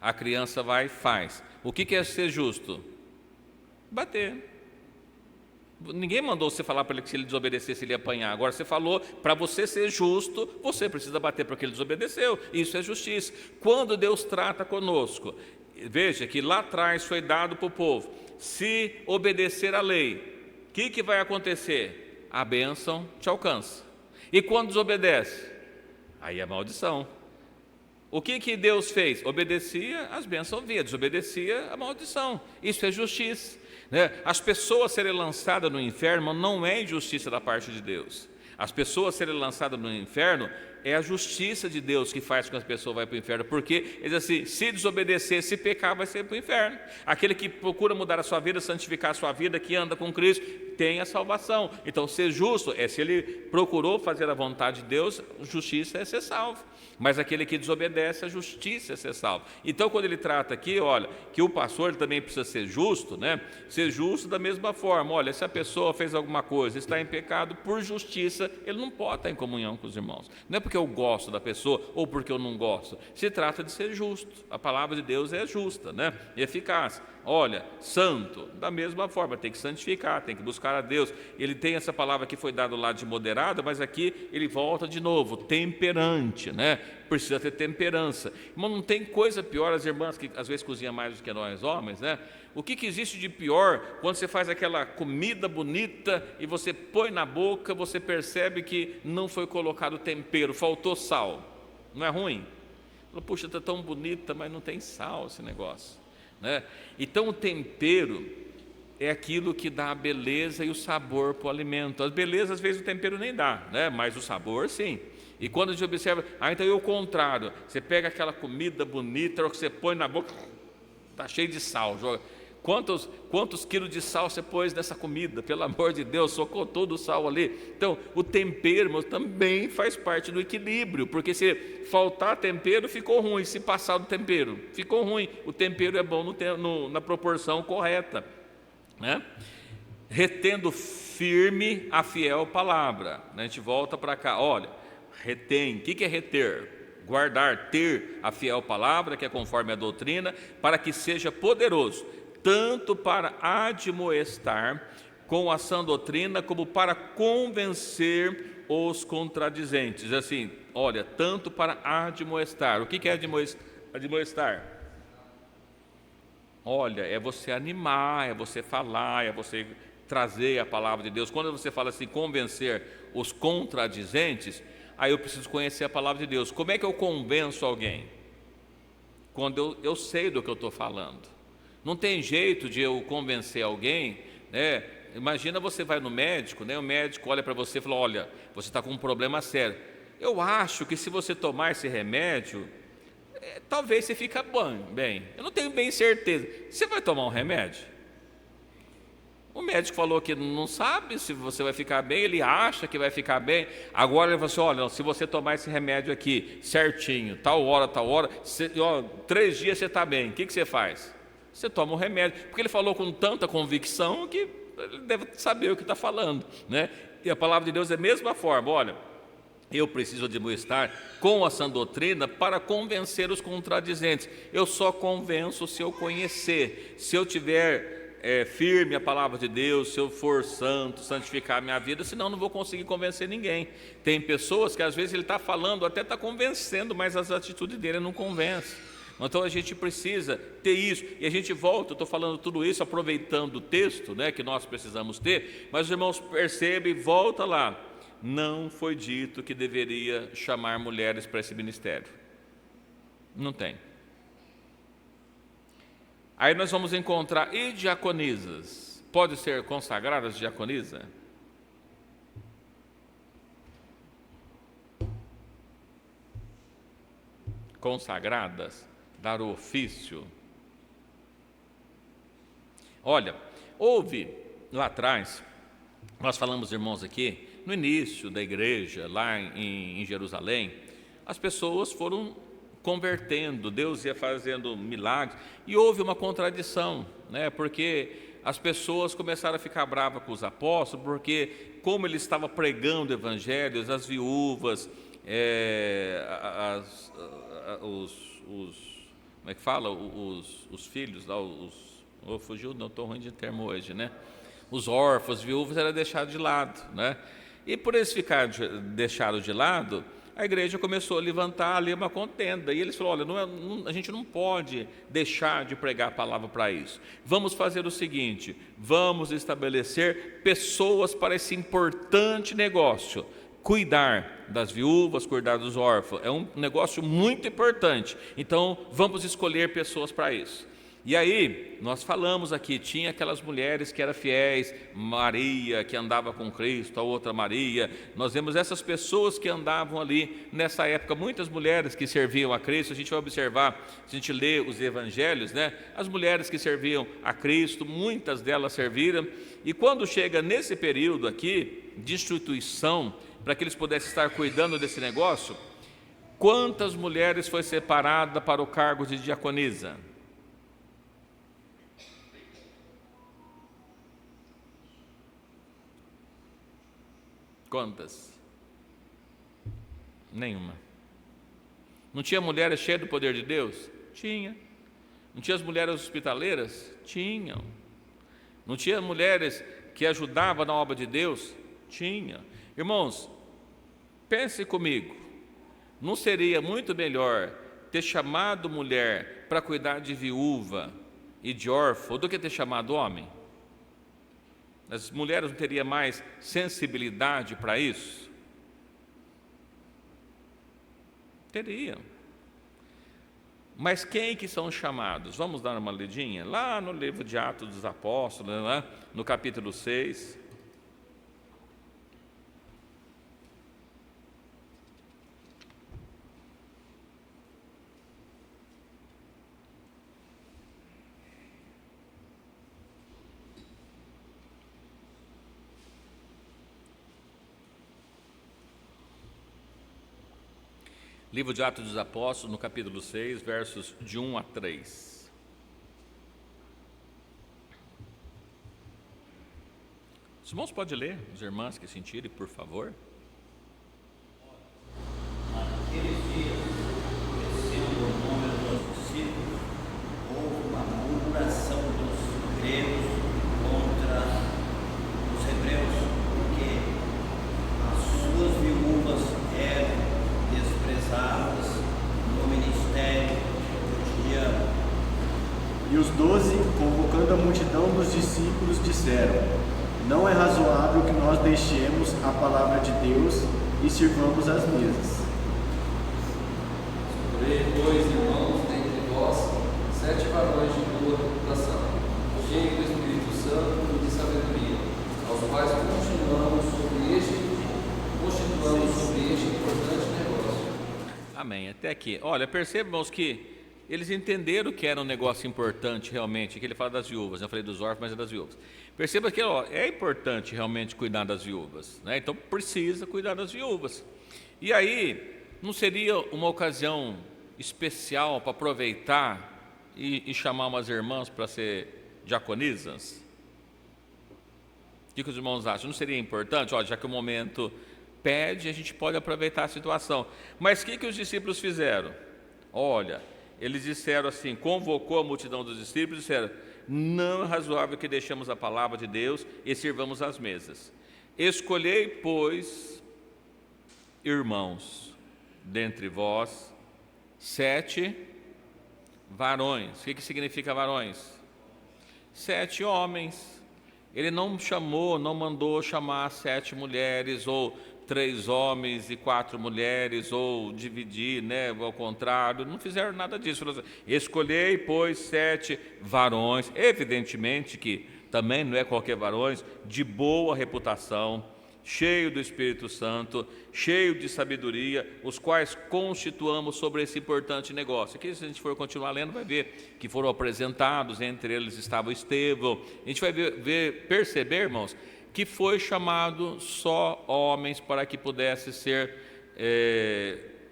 A criança vai e faz. O que é ser justo? Bater. Ninguém mandou você falar para ele que se ele desobedecesse ele ia apanhar. Agora você falou, para você ser justo, você precisa bater porque ele desobedeceu. Isso é justiça. Quando Deus trata conosco, veja que lá atrás foi dado para o povo: se obedecer à lei, o que vai acontecer? A bênção te alcança. E quando desobedece? Aí é maldição. O que Deus fez? Obedecia, as bênçãos vinham, desobedecia, a maldição. Isso é justiça, né? As pessoas serem lançadas no inferno não é injustiça da parte de Deus. As pessoas serem lançadas no inferno é a justiça de Deus que faz com que as pessoas vão para o inferno, porque ele diz assim: se desobedecer, se pecar, vai ser para o inferno. Aquele que procura mudar a sua vida, santificar a sua vida, que anda com Cristo, tem a salvação. Então, ser justo é se ele procurou fazer a vontade de Deus, justiça é ser salvo. Mas aquele que desobedece, a justiça é ser salvo. Então, quando ele trata aqui, olha, que o pastor também precisa ser justo, né? Ser justo da mesma forma. Olha, se a pessoa fez alguma coisa, está em pecado, por justiça, ele não pode estar em comunhão com os irmãos. Não é porque eu gosto da pessoa ou porque eu não gosto. Se trata de ser justo. A palavra de Deus é justa, né? E eficaz. Olha, santo, da mesma forma, tem que santificar, tem que buscar a Deus. Ele tem essa palavra que foi dada lá de moderado, mas aqui ele volta de novo, temperante, né? Precisa ter temperança. Irmão, não tem coisa pior, as irmãs que às vezes cozinham mais do que nós homens, né? O que existe de pior quando você faz aquela comida bonita e você põe na boca, você percebe que não foi colocado tempero, faltou sal. Não é ruim? Puxa, está tão bonita, mas não tem sal esse negócio, né? Então o tempero é aquilo que dá a beleza e o sabor para o alimento. A beleza às vezes o tempero nem dá, né? Mas o sabor sim. E quando a gente observa, então é o contrário, você pega aquela comida bonita, que você põe na boca, está cheio de sal, joga. Quantos quilos de sal você pôs nessa comida? Pelo amor de Deus, socou todo o sal ali. Então, o tempero também faz parte do equilíbrio, porque se faltar tempero, ficou ruim. Se passar do tempero, ficou ruim. O tempero é bom na proporção correta, né? Retendo firme a fiel palavra. A gente volta para cá, olha, retém. O que é reter? Guardar, ter a fiel palavra, que é conforme a doutrina, para que seja poderoso, tanto para admoestar com a sã doutrina, como para convencer os contradizentes. Assim, olha, tanto para admoestar. O que é admoestar? Olha, é você animar, é você falar, é você trazer a palavra de Deus. Quando você fala assim, convencer os contradizentes, aí eu preciso conhecer a palavra de Deus. Como é que eu convenço alguém? Quando eu sei do que eu estou falando. Não tem jeito de eu convencer alguém, né? Imagina, você vai no médico, né? O médico olha para você e fala: olha, você está com um problema sério. Eu acho que se você tomar esse remédio, talvez você fique bem. Eu não tenho bem certeza. Você vai tomar um remédio? O médico falou que não sabe se você vai ficar bem, ele acha que vai ficar bem. Agora ele falou assim: olha, se você tomar esse remédio aqui certinho, tal hora, 3 dias você está bem. O que você faz? Você toma um remédio, porque ele falou com tanta convicção que ele deve saber o que está falando, né? E a palavra de Deus é a mesma forma. Olha, eu preciso admoestar com a sã doutrina para convencer os contradizentes. Eu só convenço se eu conhecer, se eu tiver firme a palavra de Deus, se eu for santo, santificar a minha vida, senão não vou conseguir convencer ninguém. Tem pessoas que às vezes ele está falando, até está convencendo, mas as atitudes dele não convencem. Então a gente precisa ter isso, e a gente volta, eu estou falando tudo isso aproveitando o texto, né, que nós precisamos ter, mas os irmãos percebem, volta lá, não foi dito que deveria chamar mulheres para esse ministério. Não tem. Aí nós vamos encontrar, e diaconisas? Pode ser consagradas diaconisa? Consagradas, dar o ofício. Olha, houve lá atrás, nós falamos, irmãos, aqui, no início da igreja, lá em Jerusalém, as pessoas foram convertendo, Deus ia fazendo milagres, e houve uma contradição, né? Porque as pessoas começaram a ficar bravas com os apóstolos, porque como ele estava pregando evangelhos, as viúvas, como é que fala? Os filhos lá, fugiu, não estou ruim de termo hoje, né? Os órfãos, viúvas, eram deixados de lado, né? E por eles ficarem deixados de lado, a igreja começou a levantar ali uma contenda, e eles falaram, olha, a gente não pode deixar de pregar a palavra para isso. Vamos fazer o seguinte, vamos estabelecer pessoas para esse importante negócio, cuidar das viúvas, cuidar dos órfãos, é um negócio muito importante, então vamos escolher pessoas para isso. E aí, nós falamos aqui, tinha aquelas mulheres que eram fiéis, Maria, que andava com Cristo, a outra Maria, nós vemos essas pessoas que andavam ali, nessa época, muitas mulheres que serviam a Cristo, a gente vai observar, se a gente lê os evangelhos, né? As mulheres que serviam a Cristo, muitas delas serviram, e quando chega nesse período aqui, de instituição, para que eles pudessem estar cuidando desse negócio, quantas mulheres foi separada para o cargo de diaconisa? Quantas? Nenhuma. Não tinha mulheres cheias do poder de Deus? Tinha. Não tinha as mulheres hospitaleiras? Tinham. Não tinha mulheres que ajudavam na obra de Deus? Tinha. Irmãos, pense comigo, não seria muito melhor ter chamado mulher para cuidar de viúva e de órfão do que ter chamado homem? As mulheres não teriam mais sensibilidade para isso? Teriam. Mas quem que são chamados? Vamos dar uma lidinha? Lá no livro de Atos dos Apóstolos, né? No capítulo 6. Livro de Atos dos Apóstolos, no capítulo 6, versos de 1 a 3. Os irmãos podem ler, os irmãos que sentirem, por favor.
Naqueles dias, crescendo o número dos discípulos, houve uma murmuração dos gregos contra os hebreus, porque as suas viúvas eram desprezadas no ministério cotidiano.
E os 12, convocando a multidão dos discípulos, disseram: não é razoável que nós deixemos a palavra de Deus e sirvamos às mesas.
Escolhei, pois, irmãos, dentre vós, 7 varões de boa reputação, cheios do Espírito Santo e de sabedoria, aos quais constituamos sobre este importante negócio.
Amém, até aqui. Olha, percebam, irmãos, que eles entenderam que era um negócio importante realmente, que ele fala das viúvas, eu falei dos órfãos, mas é das viúvas. Perceba que é importante realmente cuidar das viúvas, né? Então precisa cuidar das viúvas. E aí, não seria uma ocasião especial para aproveitar e chamar umas irmãs para ser diaconisas? O que os irmãos acham? Não seria importante? Olha, já que o momento pede, a gente pode aproveitar a situação. Mas o que os discípulos fizeram? Olha, eles disseram assim, convocou a multidão dos discípulos e disseram: não é razoável que deixemos a palavra de Deus e sirvamos às mesas. Escolhei, pois, irmãos, dentre vós, 7 varões. O que significa varões? 7 homens. Ele não chamou, não mandou chamar 7 mulheres ou 3 homens e 4 mulheres, ou dividir, né, ao contrário, não fizeram nada disso. Escolhei, pois, 7 varões, evidentemente que também não é qualquer varões, de boa reputação, cheio do Espírito Santo, cheio de sabedoria, os quais constituamos sobre esse importante negócio. Aqui, se a gente for continuar lendo, vai ver que foram apresentados, entre eles estava Estevão. A gente vai perceber, irmãos, que foi chamado só homens para que pudesse ser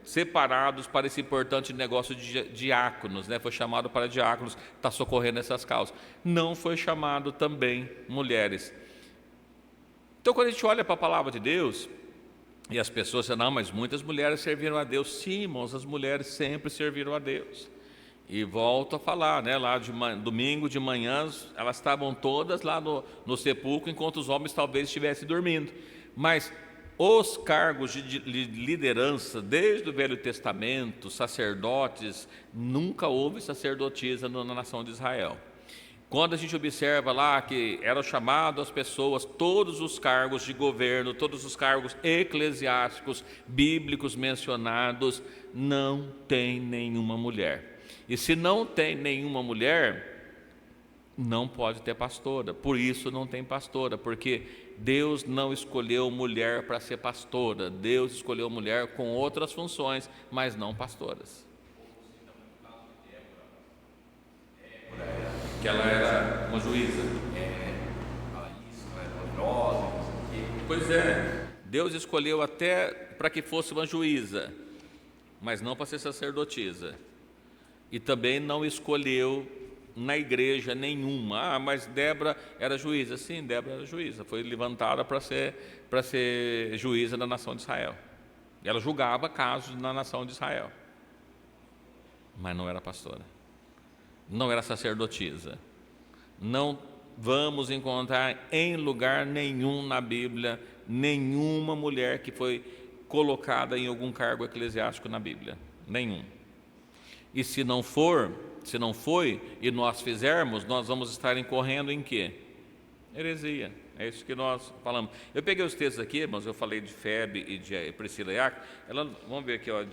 separados para esse importante negócio de diáconos, né? Foi chamado para diáconos, está socorrendo essas causas. Não foi chamado também mulheres. Então, quando a gente olha para a palavra de Deus, e as pessoas dizem, não, mas muitas mulheres serviram a Deus. Sim, irmãos, as mulheres sempre serviram a Deus. E volto a falar, né, lá domingo de manhã, elas estavam todas lá no sepulcro, enquanto os homens talvez estivessem dormindo. Mas os cargos de liderança, desde o Velho Testamento, sacerdotes, nunca houve sacerdotisa na nação de Israel. Quando a gente observa lá que eram chamadas as pessoas, todos os cargos de governo, todos os cargos eclesiásticos, bíblicos mencionados, não tem nenhuma mulher. E se não tem nenhuma mulher, não pode ter pastora. Por isso não tem pastora, porque Deus não escolheu mulher para ser pastora. Deus escolheu mulher com outras funções, mas não pastoras. Que ela era uma juíza. Pois é, Deus escolheu até para que fosse uma juíza, mas não para ser sacerdotisa. E também não escolheu na igreja nenhuma. Mas Débora era juíza. Sim, Débora era juíza. Foi levantada para ser juíza da nação de Israel. Ela julgava casos na nação de Israel. Mas não era pastora. Não era sacerdotisa. Não vamos encontrar em lugar nenhum na Bíblia nenhuma mulher que foi colocada em algum cargo eclesiástico na Bíblia. Nenhum. E se não foi, e nós fizermos, nós vamos estar incorrendo em quê? Heresia. É isso que nós falamos. Eu peguei os textos aqui, irmãos, eu falei de Febe e de Priscila e Áquila. Vamos ver aqui, ó,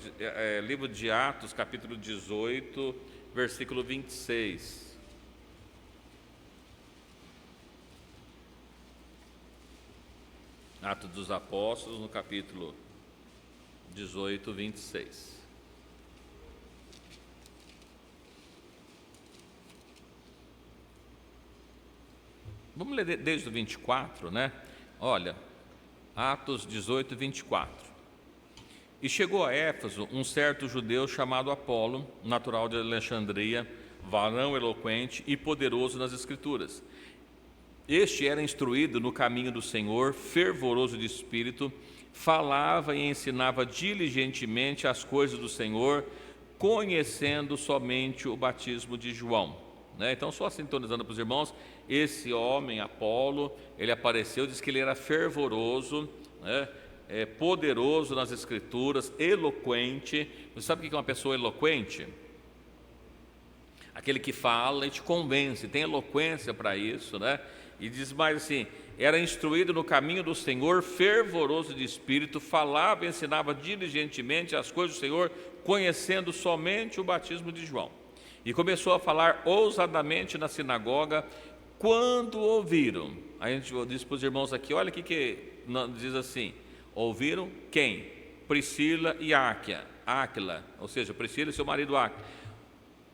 livro de Atos, capítulo 18, versículo 26. Atos dos Apóstolos, no capítulo 18, 26. Vamos ler desde o 24, né? Olha, Atos 18, 24. E chegou a Éfeso um certo judeu chamado Apolo, natural de Alexandria, varão eloquente e poderoso nas Escrituras. Este era instruído no caminho do Senhor, fervoroso de espírito, falava e ensinava diligentemente as coisas do Senhor, conhecendo somente o batismo de João. Então, só sintonizando para os irmãos, esse homem, Apolo, ele apareceu, diz que ele era fervoroso, né? Poderoso nas Escrituras, eloquente. Você sabe o que é uma pessoa eloquente? Aquele que fala e te convence, tem eloquência para isso, né? E diz mais assim, era instruído no caminho do Senhor, fervoroso de espírito, falava e ensinava diligentemente as coisas do Senhor, conhecendo somente o batismo de João. E começou a falar ousadamente na sinagoga. Quando ouviram, a gente diz para os irmãos aqui, olha o que diz assim, ouviram quem? Priscila e Áquila, ou seja, Priscila e seu marido Áquila.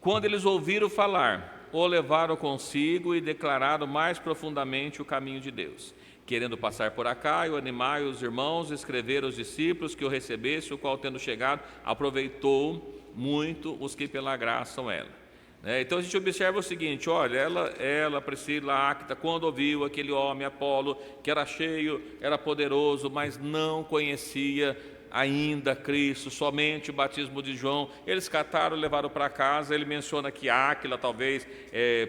Quando eles ouviram falar, o levaram consigo e declararam mais profundamente o caminho de Deus. Querendo passar por Acaia, animai os irmãos, escrever aos discípulos que o recebesse, o qual, tendo chegado, aproveitou muito os que pela graça são ela. Então a gente observa o seguinte, olha, ela Priscila, Áquila, quando ouviu aquele homem Apolo, que era cheio, era poderoso, mas não conhecia ainda Cristo, somente o batismo de João, eles cataram e levaram para casa. Ele menciona que Áquila, talvez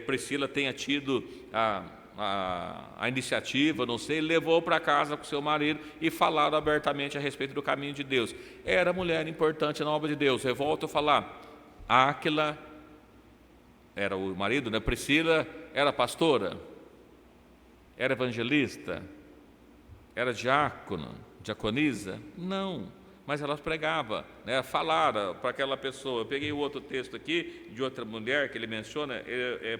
Priscila tenha tido a iniciativa, não sei, levou para casa com seu marido e falaram abertamente a respeito do caminho de Deus. Era mulher importante na obra de Deus. Eu volto a falar, Áquila era o marido, né? Priscila era pastora, era evangelista, era diácono, diaconisa? Não, mas ela pregava, né? Falaram para aquela pessoa. Eu peguei o outro texto aqui, de outra mulher que ele menciona,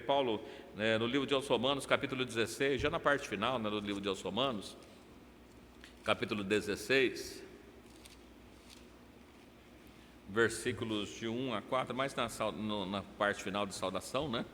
Paulo, né, no livro de aos Romanos, capítulo 16, já na parte final, né, do livro de aos Romanos, capítulo 16, versículos de 1 a 4, mais na parte final de saudação, né?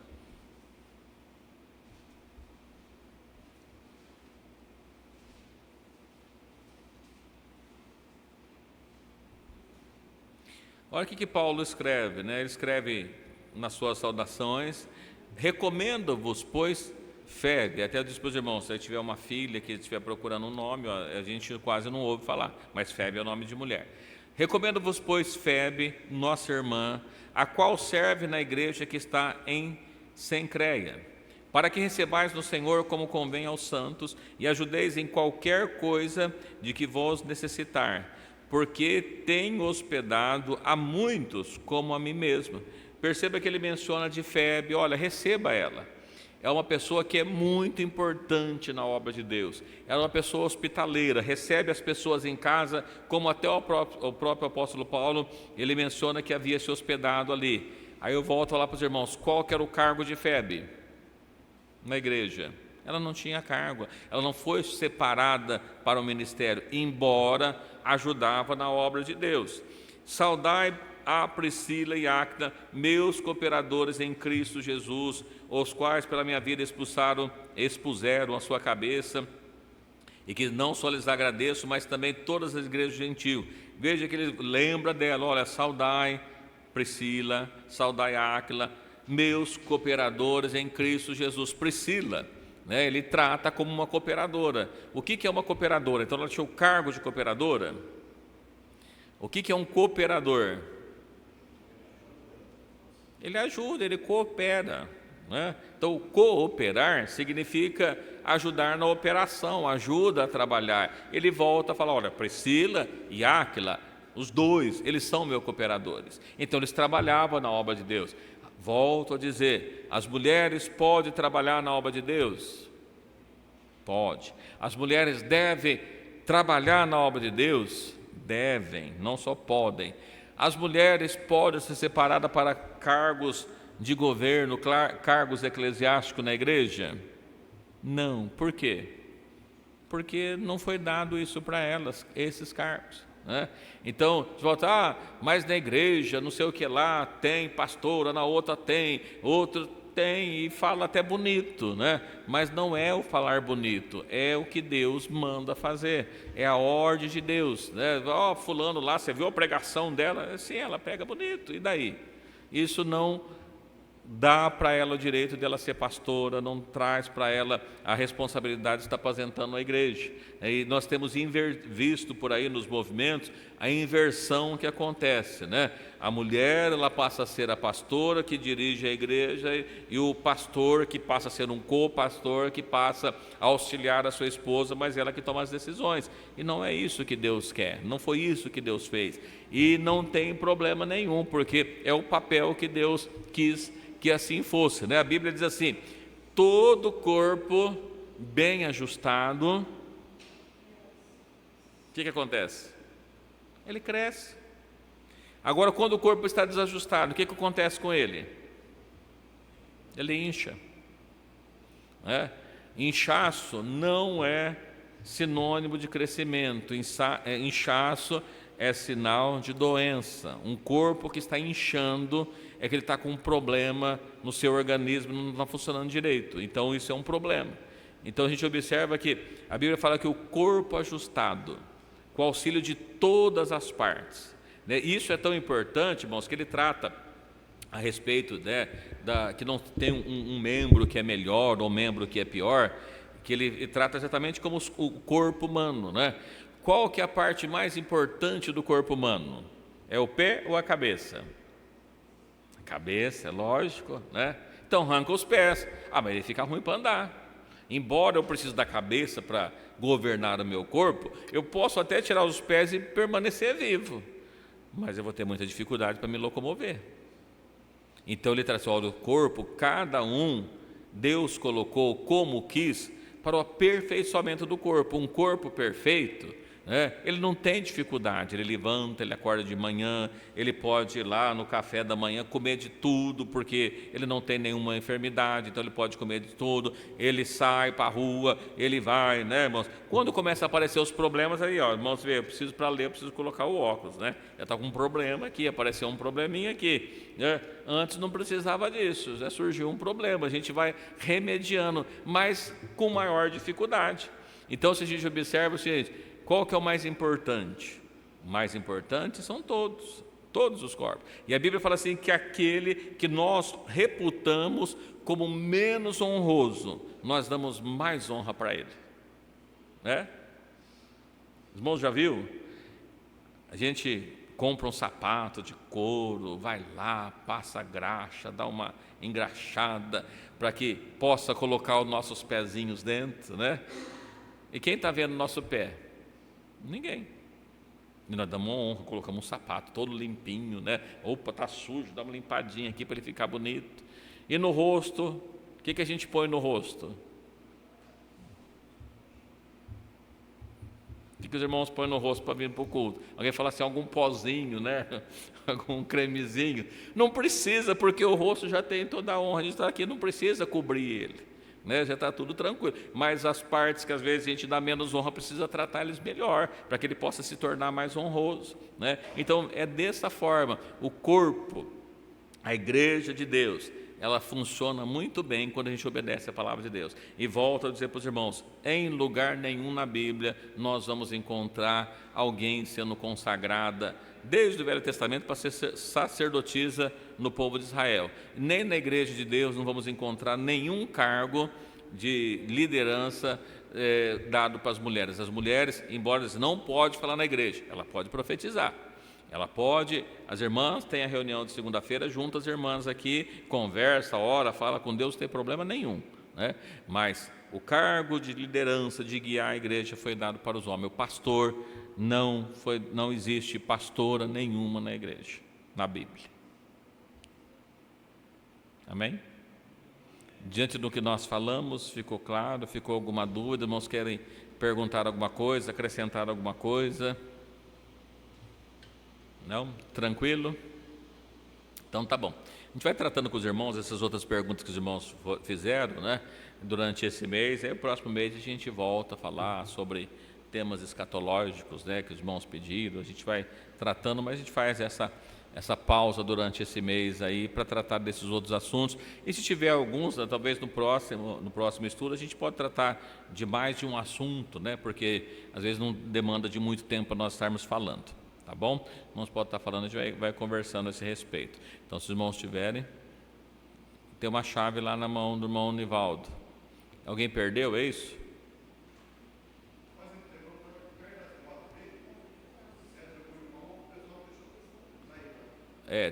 Olha o que Paulo escreve, né? Ele escreve nas suas saudações: recomendo-vos, pois, Febe. Até eu disse para os irmãos, se tiver uma filha que estiver procurando um nome, a gente quase não ouve falar, mas Febe é o nome de mulher. Recomendo-vos, pois, Febe, nossa irmã, a qual serve na igreja que está em Cencreia, para que recebais no Senhor como convém aos santos e ajudeis em qualquer coisa de que vos necessitar, porque tenho hospedado a muitos como a mim mesmo. Perceba que ele menciona de Febe, olha, receba ela. É uma pessoa que é muito importante na obra de Deus. Ela é uma pessoa hospitaleira, recebe as pessoas em casa, como até o próprio apóstolo Paulo, ele menciona que havia se hospedado ali. Aí eu volto lá para os irmãos, qual que era o cargo de Febe na igreja? Ela não tinha cargo, ela não foi separada para o ministério, embora ajudava na obra de Deus. Saudai a Priscila e Áquila, meus cooperadores em Cristo Jesus, os quais pela minha vida expuseram a sua cabeça, e que não só lhes agradeço, mas também todas as igrejas gentil. Veja que ele lembra dela, olha, saudai Priscila, saudai Áquila, meus cooperadores em Cristo Jesus. Priscila, né, ele trata como uma cooperadora. O que é uma cooperadora? Então ela tinha o cargo de cooperadora. O que é um cooperador? Ele ajuda, ele coopera, né? Então cooperar significa ajudar na operação, ajuda a trabalhar. Ele volta a falar, olha, Priscila e Áquila, os dois, eles são meus cooperadores. Então eles trabalhavam na obra de Deus. Volto a dizer, as mulheres podem trabalhar na obra de Deus? Pode. As mulheres devem trabalhar na obra de Deus? Devem, não só podem. As mulheres podem ser separadas para cargos de governo, cargos eclesiásticos na igreja? Não. Por quê? Porque não foi dado isso para elas, esses cargos, né? Então, você volta, mas na igreja, não sei o que lá, tem pastora, na outra tem, outro tem, e fala até bonito, né? Mas não é o falar bonito, é o que Deus manda fazer, é a ordem de Deus, né? Ó, fulano lá, você viu a pregação dela? Sim, ela prega bonito, e daí? Isso não dá para ela o direito de ela ser pastora, não traz para ela a responsabilidade de estar apresentando a igreja. E nós temos visto por aí nos movimentos a inversão que acontece, né? A mulher, ela passa a ser a pastora que dirige a igreja, e o pastor que passa a ser um co-pastor que passa a auxiliar a sua esposa, mas ela que toma as decisões. E não é isso que Deus quer, não foi isso que Deus fez. E não tem problema nenhum, porque é o papel que Deus quis que assim fosse, né? A Bíblia diz assim: todo corpo bem ajustado, o que acontece? Ele cresce. Agora, quando o corpo está desajustado, o que acontece com ele? Ele incha, né? Inchaço não é sinônimo de crescimento, inchaço é sinal de doença. Um corpo que está inchando é que ele está com um problema no seu organismo, não está funcionando direito. Então isso é um problema. Então a gente observa que a Bíblia fala que o corpo ajustado, com o auxílio de todas as partes, né? Isso é tão importante, irmãos, que ele trata a respeito, né, que não tem um membro que é melhor ou um membro que é pior, que ele trata exatamente como o corpo humano, né? Qual que é a parte mais importante do corpo humano? É o pé ou a cabeça? A cabeça, é lógico, né? Então arranca os pés. Mas ele fica ruim para andar. Embora eu precise da cabeça para governar o meu corpo, eu posso até tirar os pés e permanecer vivo, mas eu vou ter muita dificuldade para me locomover. Então ele traz o corpo, cada um, Deus colocou como quis para o aperfeiçoamento do corpo. Um corpo perfeito Ele não tem dificuldade, ele levanta, ele acorda de manhã, ele pode ir lá no café da manhã comer de tudo, porque ele não tem nenhuma enfermidade, então ele pode comer de tudo, ele sai para a rua, ele vai, né, irmãos? Quando começa a aparecer os problemas, aí, ó, irmãos, vê, eu preciso para ler, eu preciso colocar o óculos, né? Já está com um problema aqui, apareceu um probleminha aqui, né? Antes não precisava disso, já surgiu um problema, a gente vai remediando, mas com maior dificuldade. Então, se a gente observa, gente, qual que é o mais importante? O mais importante são todos os corpos. E a Bíblia fala assim, que aquele que nós reputamos como menos honroso, nós damos mais honra para ele. Né? Os irmãos já viu? A gente compra um sapato de couro, vai lá, passa a graxa, dá uma engraxada, para que possa colocar os nossos pezinhos dentro, né? E quem está vendo nosso pé? Ninguém. E nós damos uma honra, colocamos um sapato todo limpinho, né? Opa, está sujo, dá uma limpadinha aqui para ele ficar bonito. E no rosto, o que a gente põe no rosto? O que os irmãos põem no rosto para vir para o culto? Alguém fala assim, algum pozinho, né? Algum cremezinho. Não precisa, porque o rosto já tem toda a honra de estar aqui, não precisa cobrir ele. Né, já está tudo tranquilo, mas as partes que às vezes a gente dá menos honra, precisa tratar eles melhor, para que ele possa se tornar mais honroso, né? Então é dessa forma, o corpo, a igreja de Deus, ela funciona muito bem quando a gente obedece a palavra de Deus. E volto a dizer para os irmãos, em lugar nenhum na Bíblia nós vamos encontrar alguém sendo consagrada desde o Velho Testamento para ser sacerdotisa no povo de Israel. Nem na igreja de Deus não vamos encontrar nenhum cargo de liderança dado para as mulheres. As mulheres, embora elas não podem falar na igreja, ela pode profetizar. Ela pode, as irmãs têm a reunião de segunda-feira, juntam as irmãs aqui, conversa, ora, fala com Deus, não tem problema nenhum, né? Mas o cargo de liderança, de guiar a igreja foi dado para os homens. O pastor não existe pastora nenhuma na igreja, na Bíblia. Amém? Diante do que nós falamos, ficou claro? Ficou alguma dúvida? Irmãos querem perguntar alguma coisa, acrescentar alguma coisa? Não? Tranquilo? Então tá bom. A gente vai tratando com os irmãos essas outras perguntas que os irmãos fizeram, né? Durante esse mês. Aí o próximo mês a gente volta a falar sobre temas escatológicos, né, que os irmãos pediram. A gente vai tratando, mas a gente faz essa pausa durante esse mês aí para tratar desses outros assuntos. E se tiver alguns, né, talvez no próximo estudo a gente pode tratar de mais de um assunto, né, porque às vezes não demanda de muito tempo para nós estarmos falando, tá bom? Os irmãos podem estar falando, a gente vai conversando a esse respeito. Então, se os irmãos tiverem, tem uma chave lá na mão do irmão Nivaldo. Alguém perdeu, é isso?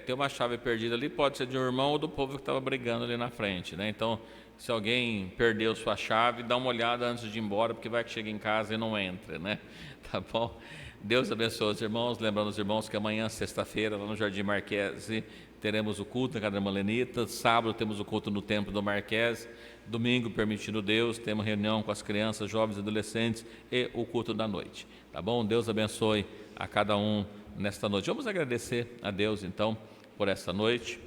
Tem uma chave perdida ali, pode ser de um irmão ou do povo que estava brigando ali na frente, né? Então, se alguém perdeu sua chave, dá uma olhada antes de ir embora, porque vai que chega em casa e não entra, né? Tá bom? Deus abençoe os irmãos, lembrando os irmãos que amanhã, sexta-feira, lá no Jardim Marquese, teremos o culto na casa da irmã Lenita, sábado temos o culto no templo do Marquese, domingo, permitindo Deus, temos reunião com as crianças, jovens e adolescentes e o culto da noite, tá bom? Deus abençoe a cada um nesta noite. Vamos agradecer a Deus então por esta noite.